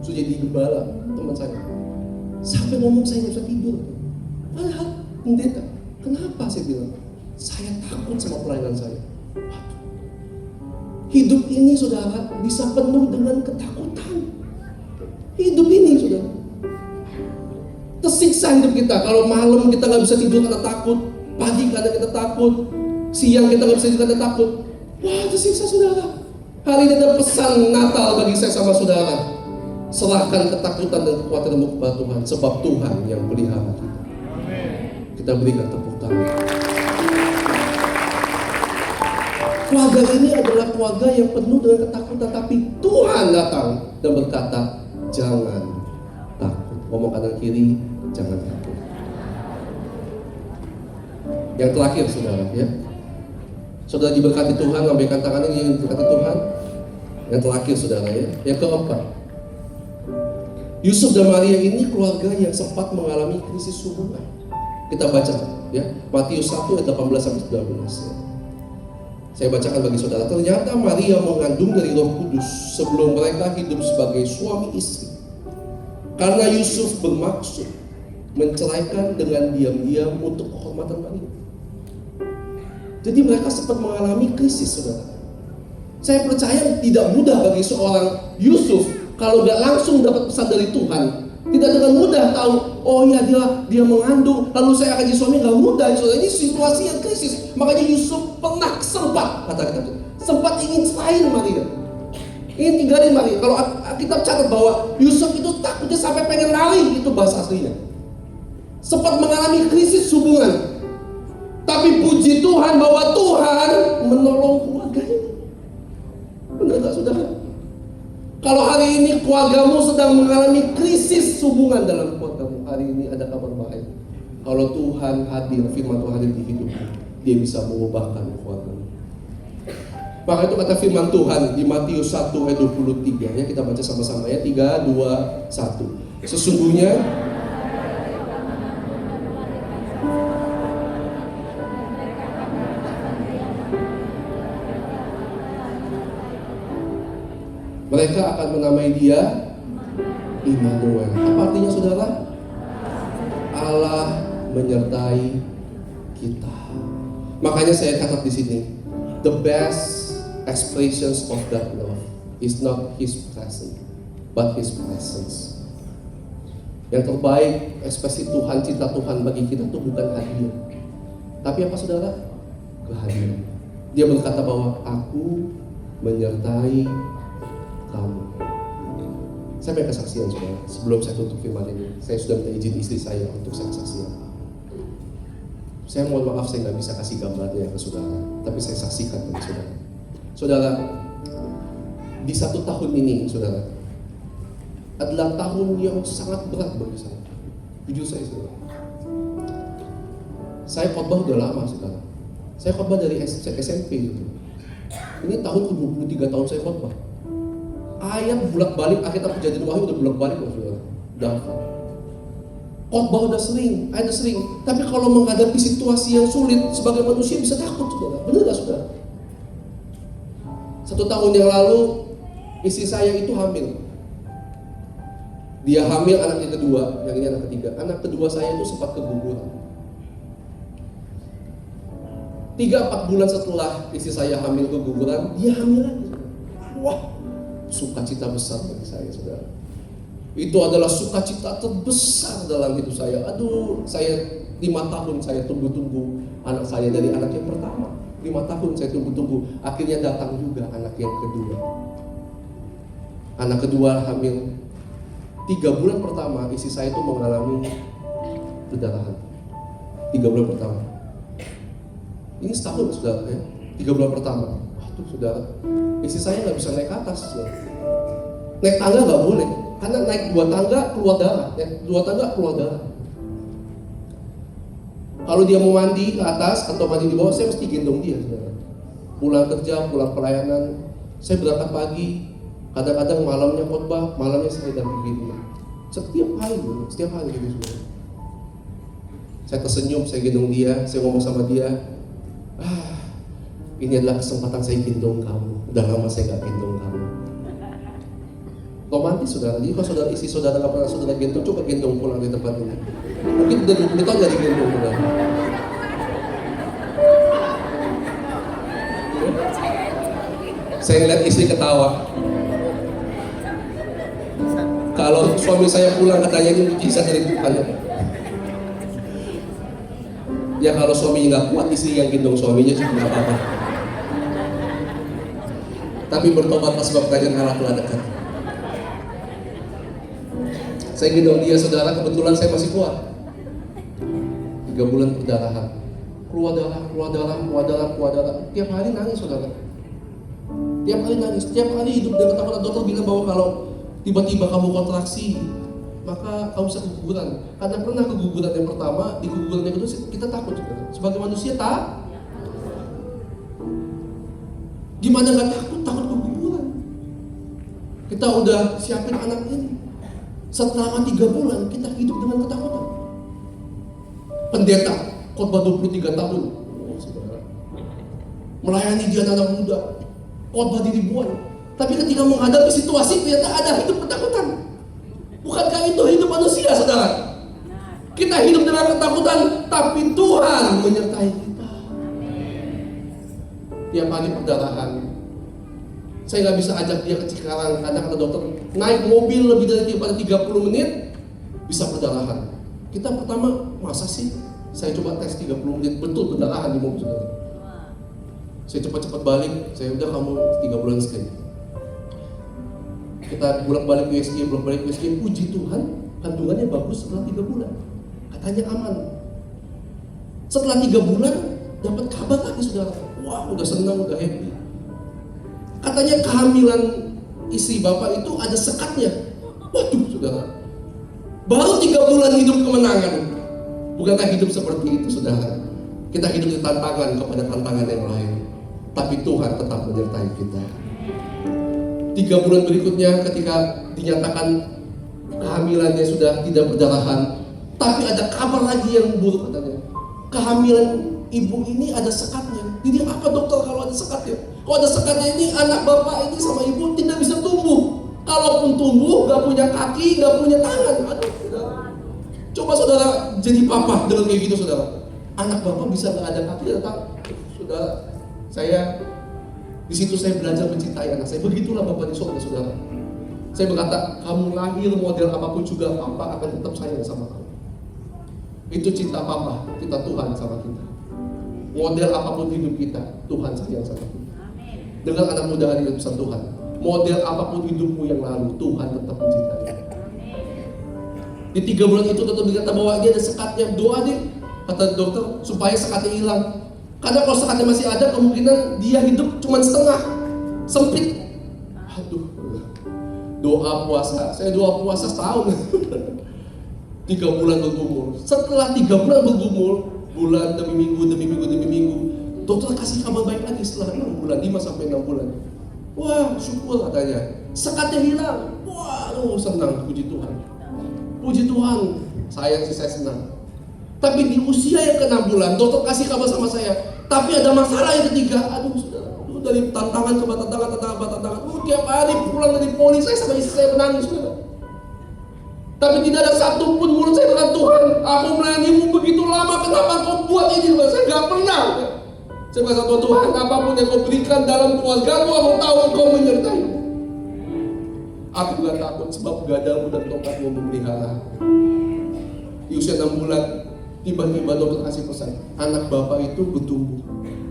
sudah jadi gembala, teman saya. Sampai ngomong saya gak bisa tidur. Padahal pendeta, kenapa saya bilang? Saya takut sama pelayanan saya. Hidup ini saudara bisa penuh dengan ketakutan. Hidup ini saudara tersiksa hidup kita. Kalau malam kita gak bisa tidur karena takut, pagi karena kita takut, siang kita gak bisa tidur karena takut. Wah, tersiksa saudara. Hari ini ada pesan Natal bagi saya sama saudara. Serahkan ketakutan dan kekhawatiranmu kepada Tuhan, sebab Tuhan yang pelihara kita. Kita berikan tepuk tangan. Keluarga ini adalah keluarga yang penuh dengan ketakutan, tapi Tuhan datang dan berkata, jangan takut. Ngomong kanan kiri, jangan takut. Yang terakhir saudara, ya. Saudara diberkati Tuhan, lambaikan tangannya yang diberkati Tuhan. Yang terakhir saudara, ya. Yang keempat, Yusuf dan Maria ini keluarga yang sempat mengalami krisis hubungan. Kita baca, ya, Matius 1 ayat 18-19. Ya. Saya bacakan bagi saudara. Ternyata Maria mengandung dari Roh Kudus sebelum mereka hidup sebagai suami istri. Karena Yusuf bermaksud menceraikan dengan diam-diam untuk kehormatan Maria. Jadi mereka sempat mengalami krisis, saudara. Saya percaya tidak mudah bagi seorang Yusuf kalau gak langsung dapat pesan dari Tuhan. Tidak dengan mudah tahu, oh ya dia mengandung, lalu saya akan jadi suami. Gak mudah, saudara. Ini situasi yang krisis. Makanya Yusuf pernah sempat, kata kita tuh, sempat ingin cerain Maria, ingin tinggalin Maria. Kalau kita catat bahwa Yusuf itu takutnya sampai pengen lari, itu bahasa aslinya. Sempat mengalami krisis hubungan. Tapi puji Tuhan bahwa Tuhan menolong keluarga ini. Benar gak saudara? Kalau hari ini keluargamu sedang mengalami krisis hubungan dalam keluargamu, hari ini ada kabar baik. Kalau Tuhan hadir, firman Tuhan hadir di hidupmu, dia bisa mengubahkan keluargamu. Maka itu kata firman Tuhan di Matius 1 ayat 23, ya, kita baca sama-sama ya. 3, 2, 1. Sesungguhnya mereka akan menamai dia Immanuel. Apa artinya saudara? Allah menyertai kita. Makanya saya catat di sini, the best expressions of that love is not His presence, but His presence. Yang terbaik ekspresi Tuhan, cinta Tuhan bagi kita itu bukan hadiah, tapi apa saudara? Kehadiran. Dia berkata bahwa aku menyertai kamu. Saya punya kesaksian saudara. Sebelum saya tutup firman ini, saya sudah minta izin istri saya untuk saya saksikan. Saya mohon maaf saya nggak bisa kasih gambarnya ke saudara, tapi saya saksikan bagi saudara. Saudara, di 1 tahun ini saudara adalah tahun yang sangat berat bagi saya. Jujur saya saudara. Saya khotbah udah lama saudara. Saya khotbah dari SMP gitu. Ini tahun ke-23 tahun saya khotbah. Ayat bolak-balik, Alkitab Kejadian Wahyu udah bolak-balik loh saudara. Udah khotbah udah sering, ayat sering. Tapi kalau menghadapi situasi yang sulit, sebagai manusia bisa takut saudara. Benar gak saudara? 1 tahun yang lalu istri saya itu hamil. Dia hamil anak yang kedua, yang ini anak ketiga. Anak kedua saya itu sempat keguguran. 3-4 bulan setelah istri saya hamil keguguran, dia hamil lagi. Wah, sukacita besar bagi saya saudara. Itu adalah sukacita terbesar dalam hidup saya. Aduh, saya 5 tahun saya tunggu-tunggu anak saya dari anak yang pertama. 5 tahun saya tunggu-tunggu, akhirnya datang juga anak yang kedua. Anak kedua hamil 3 bulan pertama, istri saya itu mengalami perdarahan. 3 bulan pertama. Ini setahun saudara ya. 3 bulan pertama. Aduh saudara, istri saya nggak bisa naik ke atas, saudara. Naik tangga nggak boleh, karena naik 2 tangga keluar darah, naik 2 tangga keluar darah. Kalau dia mau mandi ke atas atau mandi di bawah, saya mesti gendong dia, saudara. Pulang kerja, pulang pelayanan, saya berangkat pagi, kadang-kadang malamnya khotbah, malamnya saya dampingi dia. Setiap hari gitu, saudara. Saya tersenyum, saya gendong dia, saya ngomong sama dia, ini adalah kesempatan saya gendong kamu. Udah lama saya gak gendong kamu. Romantis saudara. Jadi kalau saudara istri saudara gak pernah saudara gendong, coba gendong pulang di tempat ini. Mungkin udah 20 tahun gak digendong saudara. Saya ngeliat istri ketawa. Kalau suami saya pulang katanya ini mujizat dari Tuhan. Ya kalau suaminya nggak kuat, istri yang gendong suaminya juga nggak apa-apa. Tapi bertobatlah sebab kerajaan Allah telah dekat. Saya gendong dia saudara, kebetulan saya masih kuat. 3 bulan perdarahan, keluar darah. Tiap hari nangis saudara. Tiap hari nangis, tiap hari hidup dengan ketakutan. Dokter bilang bahwa kalau tiba-tiba kamu kontraksi, maka kamu bisa keguguran. Karena pernah keguguran yang pertama, di keguguran yang kedua kita takut juga. Sebagai manusia gimana nggak takut keguguran. Kita udah siapin anak ini. Setelah 3 bulan kita hidup dengan ketakutan. Pendeta khotbah 23 tahun, melayani dia anak muda, khotbah di ribuan. Tapi ketika menghadapi situasi ternyata ada hidup ketakutan. Bukankah itu hidup manusia, saudara? Kita hidup dengan ketakutan, tapi Tuhan menyertai kita. Tiap hari perdarahan. Saya nggak bisa ajak dia ke Cikarang karena kata dokter, naik mobil lebih dari 30 menit bisa perdarahan. Kita pertama, masa sih? Saya coba tes 30 menit, betul perdarahan di mobil, saudara. Saya cepat-cepat balik, saya udah kamu 3 bulan sekali. Kita bolak-balik USG, puji Tuhan, kandungannya bagus setelah 3 bulan. Katanya aman. Setelah 3 bulan, dapat kabar lagi saudara. Wah, udah senang, udah happy. Katanya kehamilan istri bapak itu ada sekatnya. Waduh saudara. Baru 3 bulan hidup kemenangan. Bukankah hidup seperti itu saudara? Kita hidup di tantangan kepada tantangan yang lain. Tapi Tuhan tetap menyertai kita. 3 bulan berikutnya ketika dinyatakan kehamilannya sudah tidak berdarahan, tapi ada kabar lagi yang buruk katanya. Kehamilan ibu ini ada sekatnya. Jadi apa dokter kalau ada sekatnya? Kalau ada sekatnya ini anak bapak ini sama ibu tidak bisa tumbuh. Kalaupun tumbuh gak punya kaki, gak punya tangan. Aduh, saudara. Coba saudara jadi papa dengan kayak gitu saudara. Anak bapak bisa gak ada kaki, ada tangan. Saudara, di situ saya belajar mencintai anak saya. Begitulah Bapak di surga, saudara. Saya berkata, kamu lahir model apapun juga, Papa akan tetap sayang sama kamu. Itu cinta Papa, cinta Tuhan sama kita. Model apapun hidup kita, Tuhan sayang sama kita. Dengan anak muda hari ini pesan Tuhan, model apapun hidupmu yang lalu, Tuhan tetap mencintai. Di 3 bulan itu dokter berkata bahwa dia ada sekatnya. Doa deh, kata dokter, supaya sekatnya hilang. Karena kalau sekatnya masih ada, kemungkinan dia hidup cuma setengah, sempit. Aduh, doa puasa, saya doa puasa setahun. 3 bulan bergumul. Setelah 3 bulan bergumul, bulan demi minggu, dokter kasih kabar baik lagi setelah 6 bulan, 5 sampai 6 bulan. Wah, syukur katanya, sekatnya hilang. Wah, senang, puji Tuhan. Puji Tuhan, saya senang. Tapi di usia yang ke-6 bulan, dokter kasih kabar sama saya. Tapi ada masalah yang ketiga. Aduh, saudara, dari tantangan ke tantangan. Tiap hari pulang dari poli, saya sama istri saya menangis, saudara. Tapi tidak ada satu pun mulut saya dengan Tuhan. Aku melayanimu begitu lama, kenapa kau buat ini? Saya gak pernah. Saya berkata, Tuhan, apapun yang kau berikan dalam keluarga aku tahu kau menyertai. Aku gak takut sebab gadalmu dan tongkatmu memelihara. Di usia 6 bulan, tiba-tiba dokter kasih pesan, anak bapak itu bertumbuh.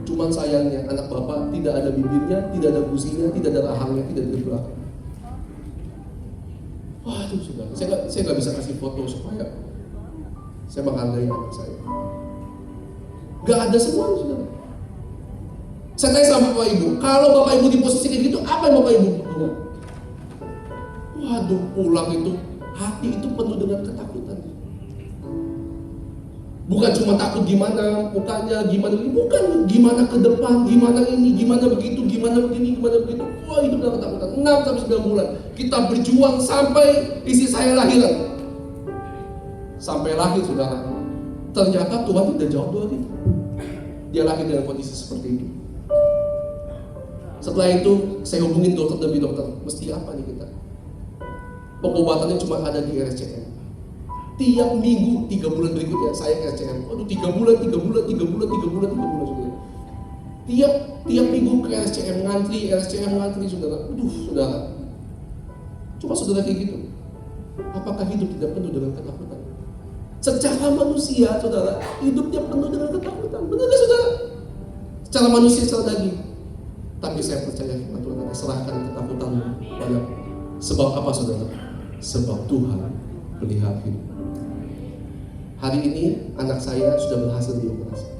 Cuman sayangnya anak bapak tidak ada bibirnya, tidak ada gusinya, tidak ada rahangnya, tidak ada belakang. Waduh saudara, saya nggak bisa kasih foto supaya saya menghargai anak saya. Gak ada semua saudara. Saya tanya sama Bapak Ibu, kalau Bapak Ibu di posisi kayak gitu, apa yang Bapak Ibu buat? Waduh, pulang itu, hati itu penuh dengan ketakutan. Bukan cuma takut gimana mukanya, gimana ini, bukan, gimana ke depan, gimana ini, gimana begitu, gimana begini, gimana begitu. Wah, itu udah ketakutan. 6 sampai 9 bulan kita berjuang sampai istri saya lahiran. Sampai lahir, saudara. Ternyata Tuhan tidak jawab doa kita. Dia lahir dengan kondisi seperti itu. Setelah itu saya hubungin dokter demi dokter, mesti apa nih kita? Pengobatannya cuma ada di RSCM. Tiap minggu 3 bulan berikutnya saya ke RSCM. Aduh, 3 bulan. Tiap minggu ke RSCM ngantri, saudara. Aduh, saudara. Cuma saudara kayak gitu. Apakah hidup tidak penuh dengan ketakutan? Secara manusia, saudara, hidupnya penuh dengan ketakutan. Benar gak, saudara? Secara manusia, secara daging. Tapi saya percaya firman Tuhan, serahkan ketakutanmu pada. Sebab apa, saudara? Sebab Tuhan pelihara hidup. Hari ini anak saya sudah berhasil dioperasi.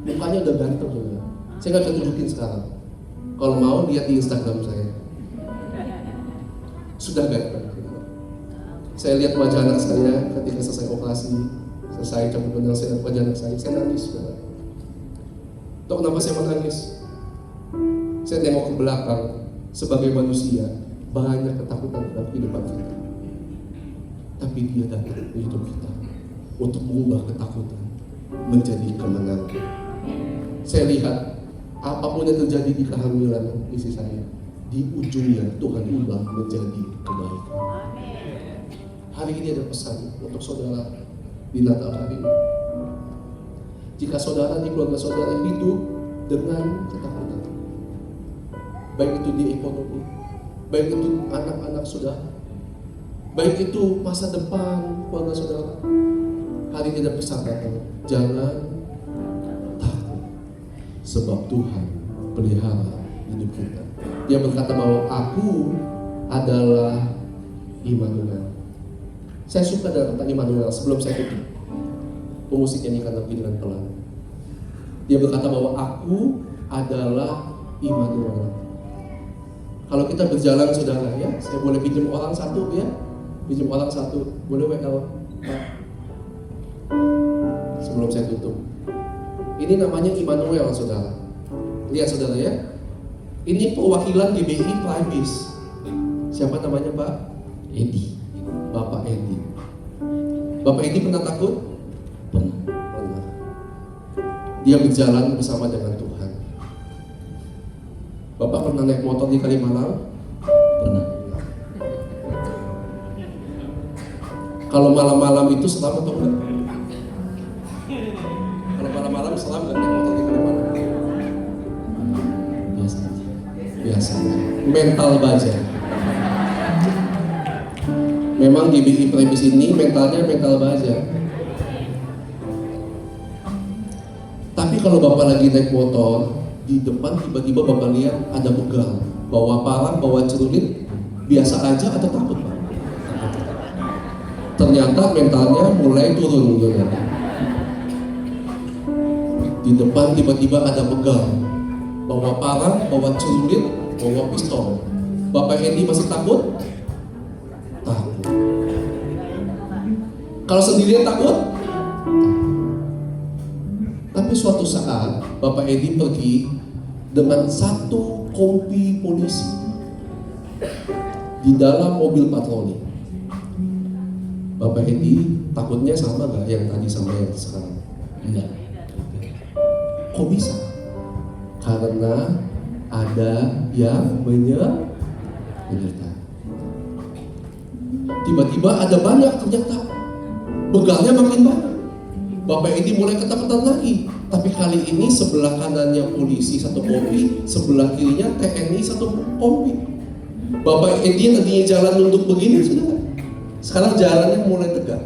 Mukanya udah ganteng, saudara. Saya nggak bisa tunjukin sekarang. Kalau mau lihat di Instagram saya. Sudah ganteng. Saya lihat wajah anak saya ketika selesai operasi, selesai cabut benang, saya lihat wajah anak saya nangis, saudara. Tahu kenapa saya menangis? Saya tengok ke belakang, sebagai manusia banyak ketakutan dalam kehidupan kita. Tapi Dia datang di hidup kita untuk mengubah ketakutan menjadi kemenangan. Saya lihat apapun yang terjadi di kehamilan istri saya, di ujungnya Tuhan ubah menjadi kebaikan. Hari ini ada pesan untuk saudara di Natal hari ini. Jika saudara di keluarga saudara hidup dengan ketakutan, baik itu di ekonomi, baik itu anak-anak saudara, baik itu masa depan keluarga saudara, hari ini ada pesan datang, jangan takut, sebab Tuhan pelihara hidup kita. Dia berkata bahwa aku adalah Immanuel. Saya suka dengan kata Immanuel. Sebelum saya tutup, pemusik nyanyikan lagi dengan pelan. Dia berkata bahwa aku adalah Immanuel. Kalau kita berjalan, saudara, ya, saya boleh pinjam orang satu, ya, pinjam orang satu, boleh WL, Pak. Sebelum saya tutup, ini namanya Immanuel, saudara. Lihat, saudara, ya, ini perwakilan GBI Pribis. Siapa namanya, Pak? Edi. Bapak Edi. Bapak Edi pernah takut? Pernah. Dia berjalan bersama dengan Tuhan. Bapak pernah naik motor di Kalimalang? Pernah. Kalau malam-malam itu selamat atau enggak? Kalau malam-malam selamat naik motor di Kalimalang? Biasa. Mental baja. Memang GBI Premis ini mentalnya mental baja. Tapi kalau Bapak lagi naik motor, di depan tiba-tiba Bapak lihat ada begal, bawa parang, bawa celurit, biasa aja atau takut, Pak? Ternyata mentalnya mulai turun, gitu. Di depan tiba-tiba ada begal, bawa parang, bawa celurit, bawa pistol. Bapak Edi masih takut? Takut. Kalau sendirian takut? Tapi suatu saat Bapak Edi pergi dengan satu kompi polisi di dalam mobil patroli. Bapak Edi takutnya sama gak yang tadi sama yang sekarang? Enggak. Kok bisa? Karena ada yang menyertai. Tiba-tiba ada banyak, ternyata begalnya makin banyak. Bapak Edi mulai ketakutan lagi. Tapi kali ini sebelah kanannya polisi satu kompi, sebelah kirinya TNI satu kompi. Bapak Edi tadinya jalan untuk begini, saudara, sekarang jalannya mulai tegak.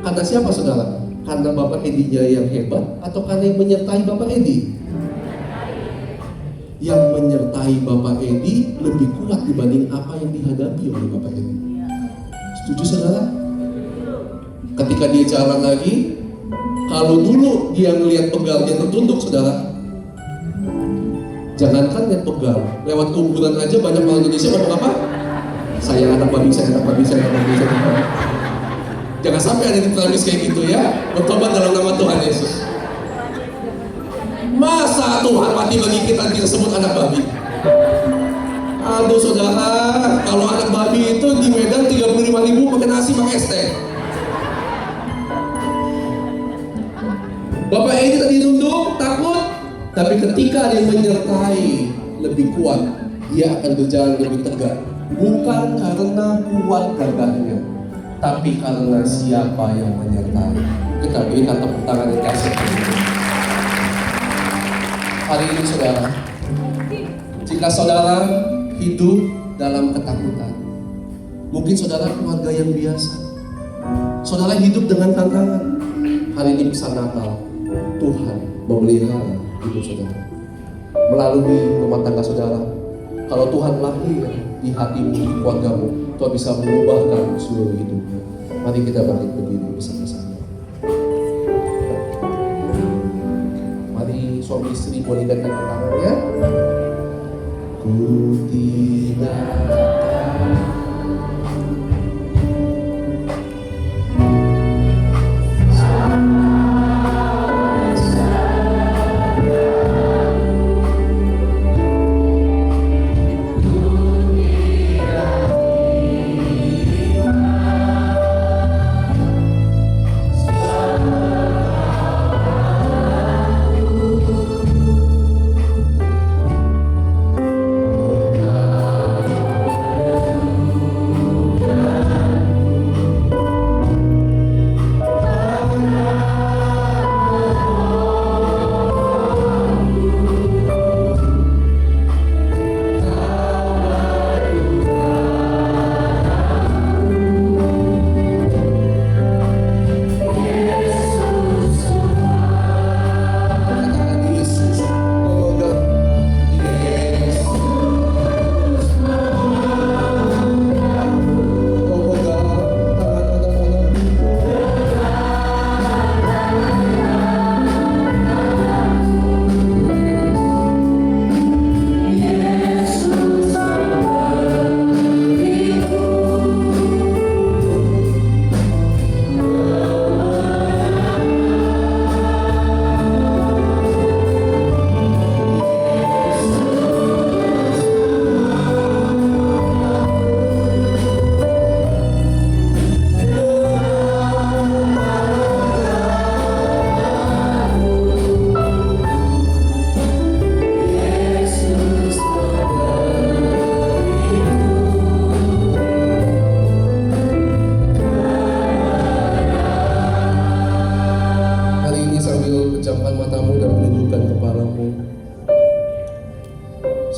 Karena siapa, saudara? Karena Bapak Edinya yang hebat atau karena yang menyertai Bapak Edi? Yang menyertai Bapak Edi lebih kuat dibanding apa yang dihadapi oleh Bapak Edi. Setuju, saudara? Ketika dia jalan lagi, kalau dulu dia melihat begalnya tertunduk, saudara, Jangankan yang pegang, lewat kuburan aja banyak orang Indonesia ngomong apa? Saya anak babi, saya anak babi, saya anak babi, saya anak babi. Jangan sampai ada ditulis kayak gitu ya. Bertobat dalam nama Tuhan Yesus. Masa Tuhan mati bagi kita kita sebut anak babi? Aduh saudara, kalau anak babi itu di Medan 35.000 makan nasi pakai es teh. Bapak ini tadi nunduk, takut, tapi ketika dia menyertai lebih kuat, dia akan berjalan lebih tegak. Bukan karena kuat gagahnya, tapi karena siapa yang menyertai. Kita berikan tepuk tangan yang kasih. Hari ini saudara, jika saudara hidup dalam ketakutan, mungkin saudara keluarga yang biasa, saudara hidup dengan tantangan. Hari ini pesan Natal, Tuhan memelihara hidup saudara melalui rumah tangga saudara. Kalau Tuhan lahir di hatimu, di keluargamu, Tuhan bisa mengubahkan seluruh hidupmu. Mari kita balik berdiri bersama-sama. Mari suami istri boleh datang ke tangannya. Ku tidak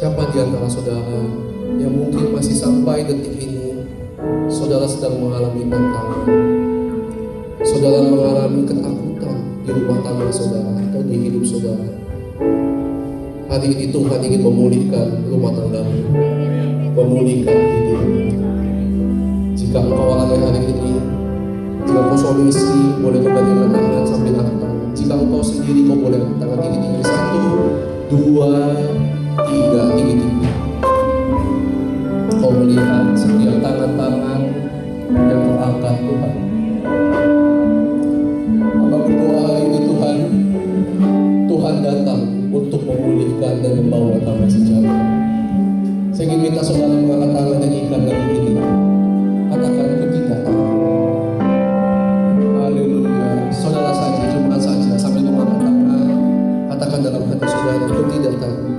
Siapa di antara saudara yang mungkin masih sampai detik ini saudara sedang mengalami tantangan, saudara mengalami ketakutan di rumah tangga saudara atau di hidup saudara. Hari ini Tuhan ingin memulihkan rumah tanggamu, memulihkan hidupmu. Jika engkau orang hari ini, jika engkau suami istri, boleh kembali tangan sambil angkat tangan. Jika engkau sendiri, kau boleh angkat tangan tinggi-tinggi. 1, 2, 3, tinggi-tinggi. Kau melihat setiap tangan-tangan yang terangkat Tuhan. Maka berdoa ini Tuhan, Tuhan datang untuk memulihkan dan membawa damai sejahtera. Saya ingin minta saudara mengangkat tangan dan ikan lagu ini. Katakan aku tidak takut. Haleluya. Saudara saja, jemaat saja sambil mengangkat tangan. Katakan dalam hati saudara, aku tidak takut.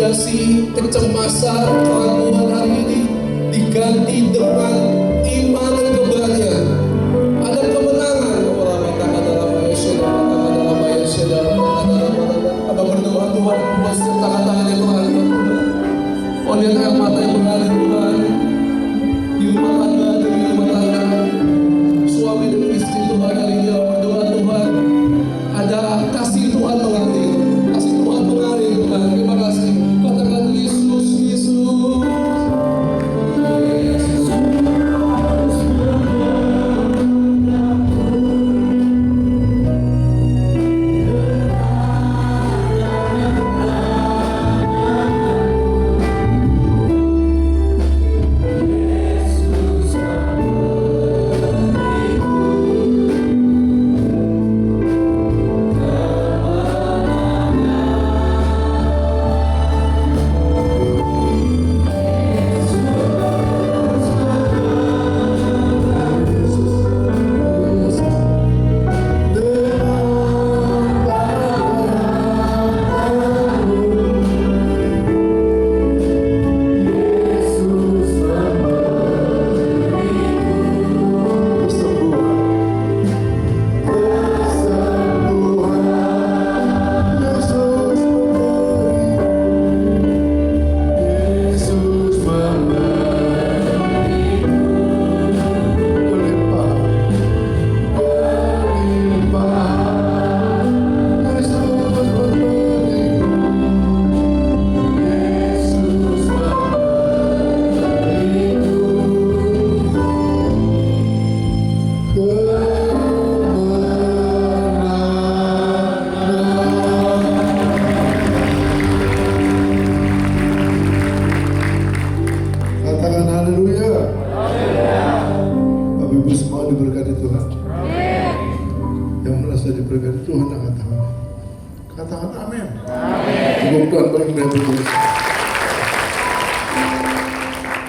intimidasi, kecemasan, keraguan hari ini diganti dengan iman dan keberanian. Ada kemenangan. Apa berdoa Tuhan, buat tangan-tangannya Tuhan. Oh, lihat air mata yang mengalir Tuhan di rumah tangga, demi rumah tangga, suami dan istri Tuhan hari ini berdoa Tuhan. Ada kasih Tuhan mengalir, kasih Tuhan mengalir Tuhan. Terima kasih. Katakan Yesus, Yesus.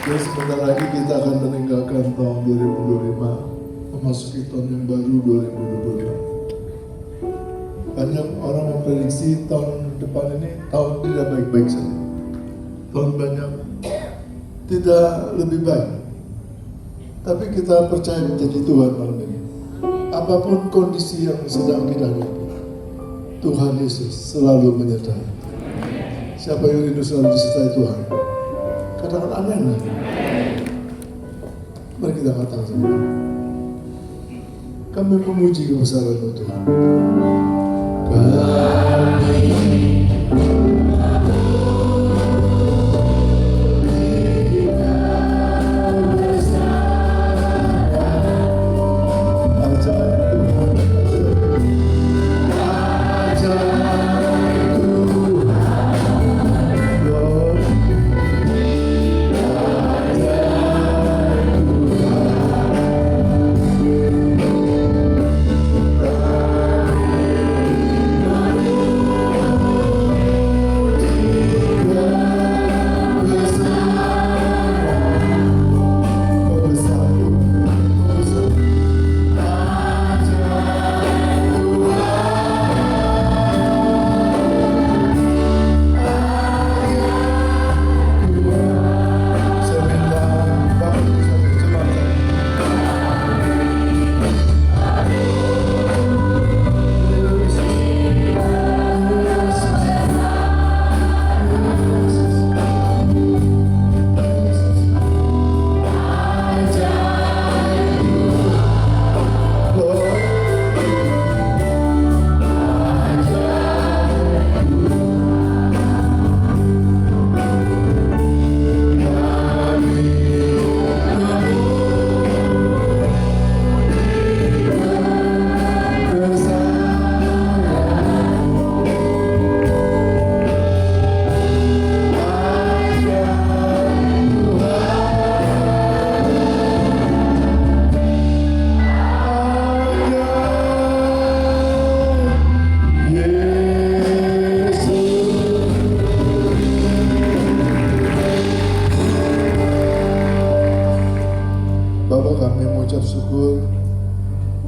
Dan sebentar lagi kita akan meninggalkan tahun 2025, memasuki tahun yang baru 2026. Banyak orang memprediksi tahun depan ini tahun tidak baik-baik saja. Tahun banyak tidak lebih baik. Tapi kita percaya menjadi Tuhan malam ini. Apapun kondisi yang sedang kita hadapi, Tuhan Yesus selalu menyertai. Siapa yang rindu selalu disertai Tuhan? Katakan amin. Mari kita katakan sama. Kami memuji kebesaran-Mu Tuhan.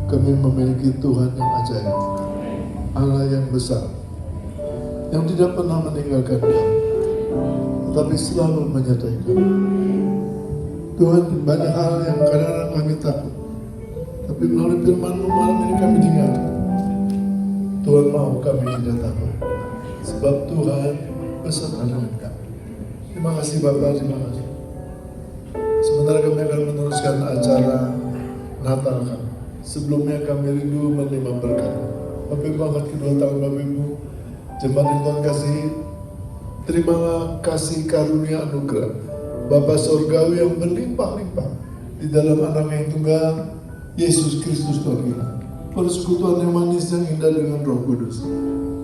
Kami memiliki Tuhan yang ajaib, Allah yang besar, yang tidak pernah meninggalkan kami, tapi selalu menyertai kami. Tuhan, banyak hal yang kadang-kadang kami takut, tapi melalui firman-Mu malam ini kami diingatkan. Tuhan mau kami tidak takut, sebab Tuhan beserta dengan kami. Terima kasih Bapak, terima kasih. Sementara kami akan meneruskan acara Natal kami. Sebelumnya kami rindu menerima berkat. Bapak Ibu angkat kedua tangan Bapak Ibu. Jemaat yang Tuhan kasih, terima kasih karunia anugerah Bapa Sorgawi yang berlimpah-limpah di dalam anak yang tunggal, Yesus Kristus Tuhan kita. Persekutuan yang manis yang indah dengan Roh Kudus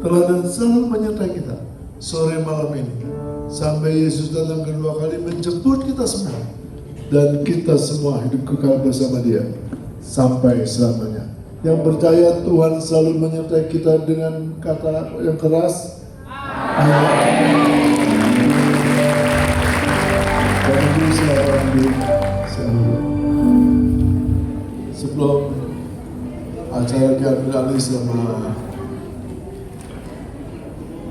telah dan selalu menyertai kita sore malam ini sampai Yesus datang kedua kali menjemput kita semua, dan kita semua hidup kekal bersama Dia sampai selamanya. Yang percaya Tuhan selalu menyertai kita dengan kata yang keras, amin. Dan itu silakan sebelum acara diambil alih sama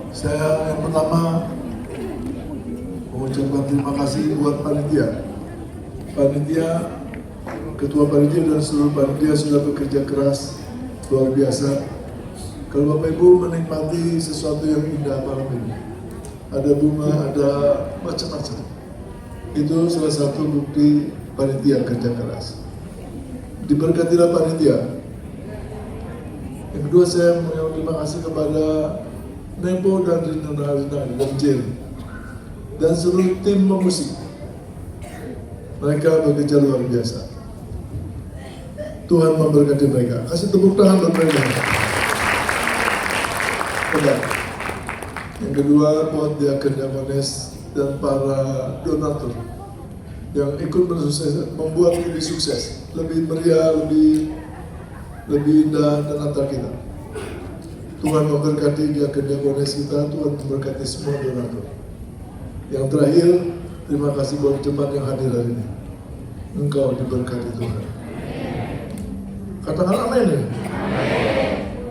saya, yang pertama mengucapkan terima kasih buat panitia, ketua panitia dan seluruh panitia sudah bekerja keras luar biasa. Kalau Bapak Ibu menikmati sesuatu yang indah malam ini, ada bunga, ada macam-macam, itu salah satu bukti panitia kerja keras. Diberkatilah panitia. Yang kedua, saya mau terima kasih kepada Nembo dan Rina dan Jil dan seluruh tim pemusik. Mereka bekerja luar biasa. Tuhan memberkati mereka. Kasih tepuk tangan buat mereka. Yang kedua, buat diaken-diakones dan para donatur yang ikut bersukses, membuat lebih sukses, lebih meriah, lebih indah dan Natal kita. Tuhan memberkati diaken-diakones kita, Tuhan memberkati semua donatur. Yang terakhir, terima kasih buat jemaat yang hadir hari ini. Engkau diberkati Tuhan. Katakan amin ya.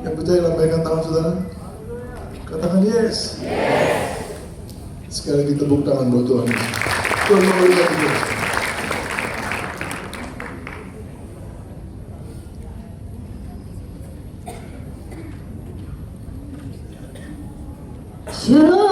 Yang percaya lambaikan tangan saudara. Katakan yes. Sekali lagi tepuk tangan buat Tuhan. Tuhan memberkati kita. Shalom.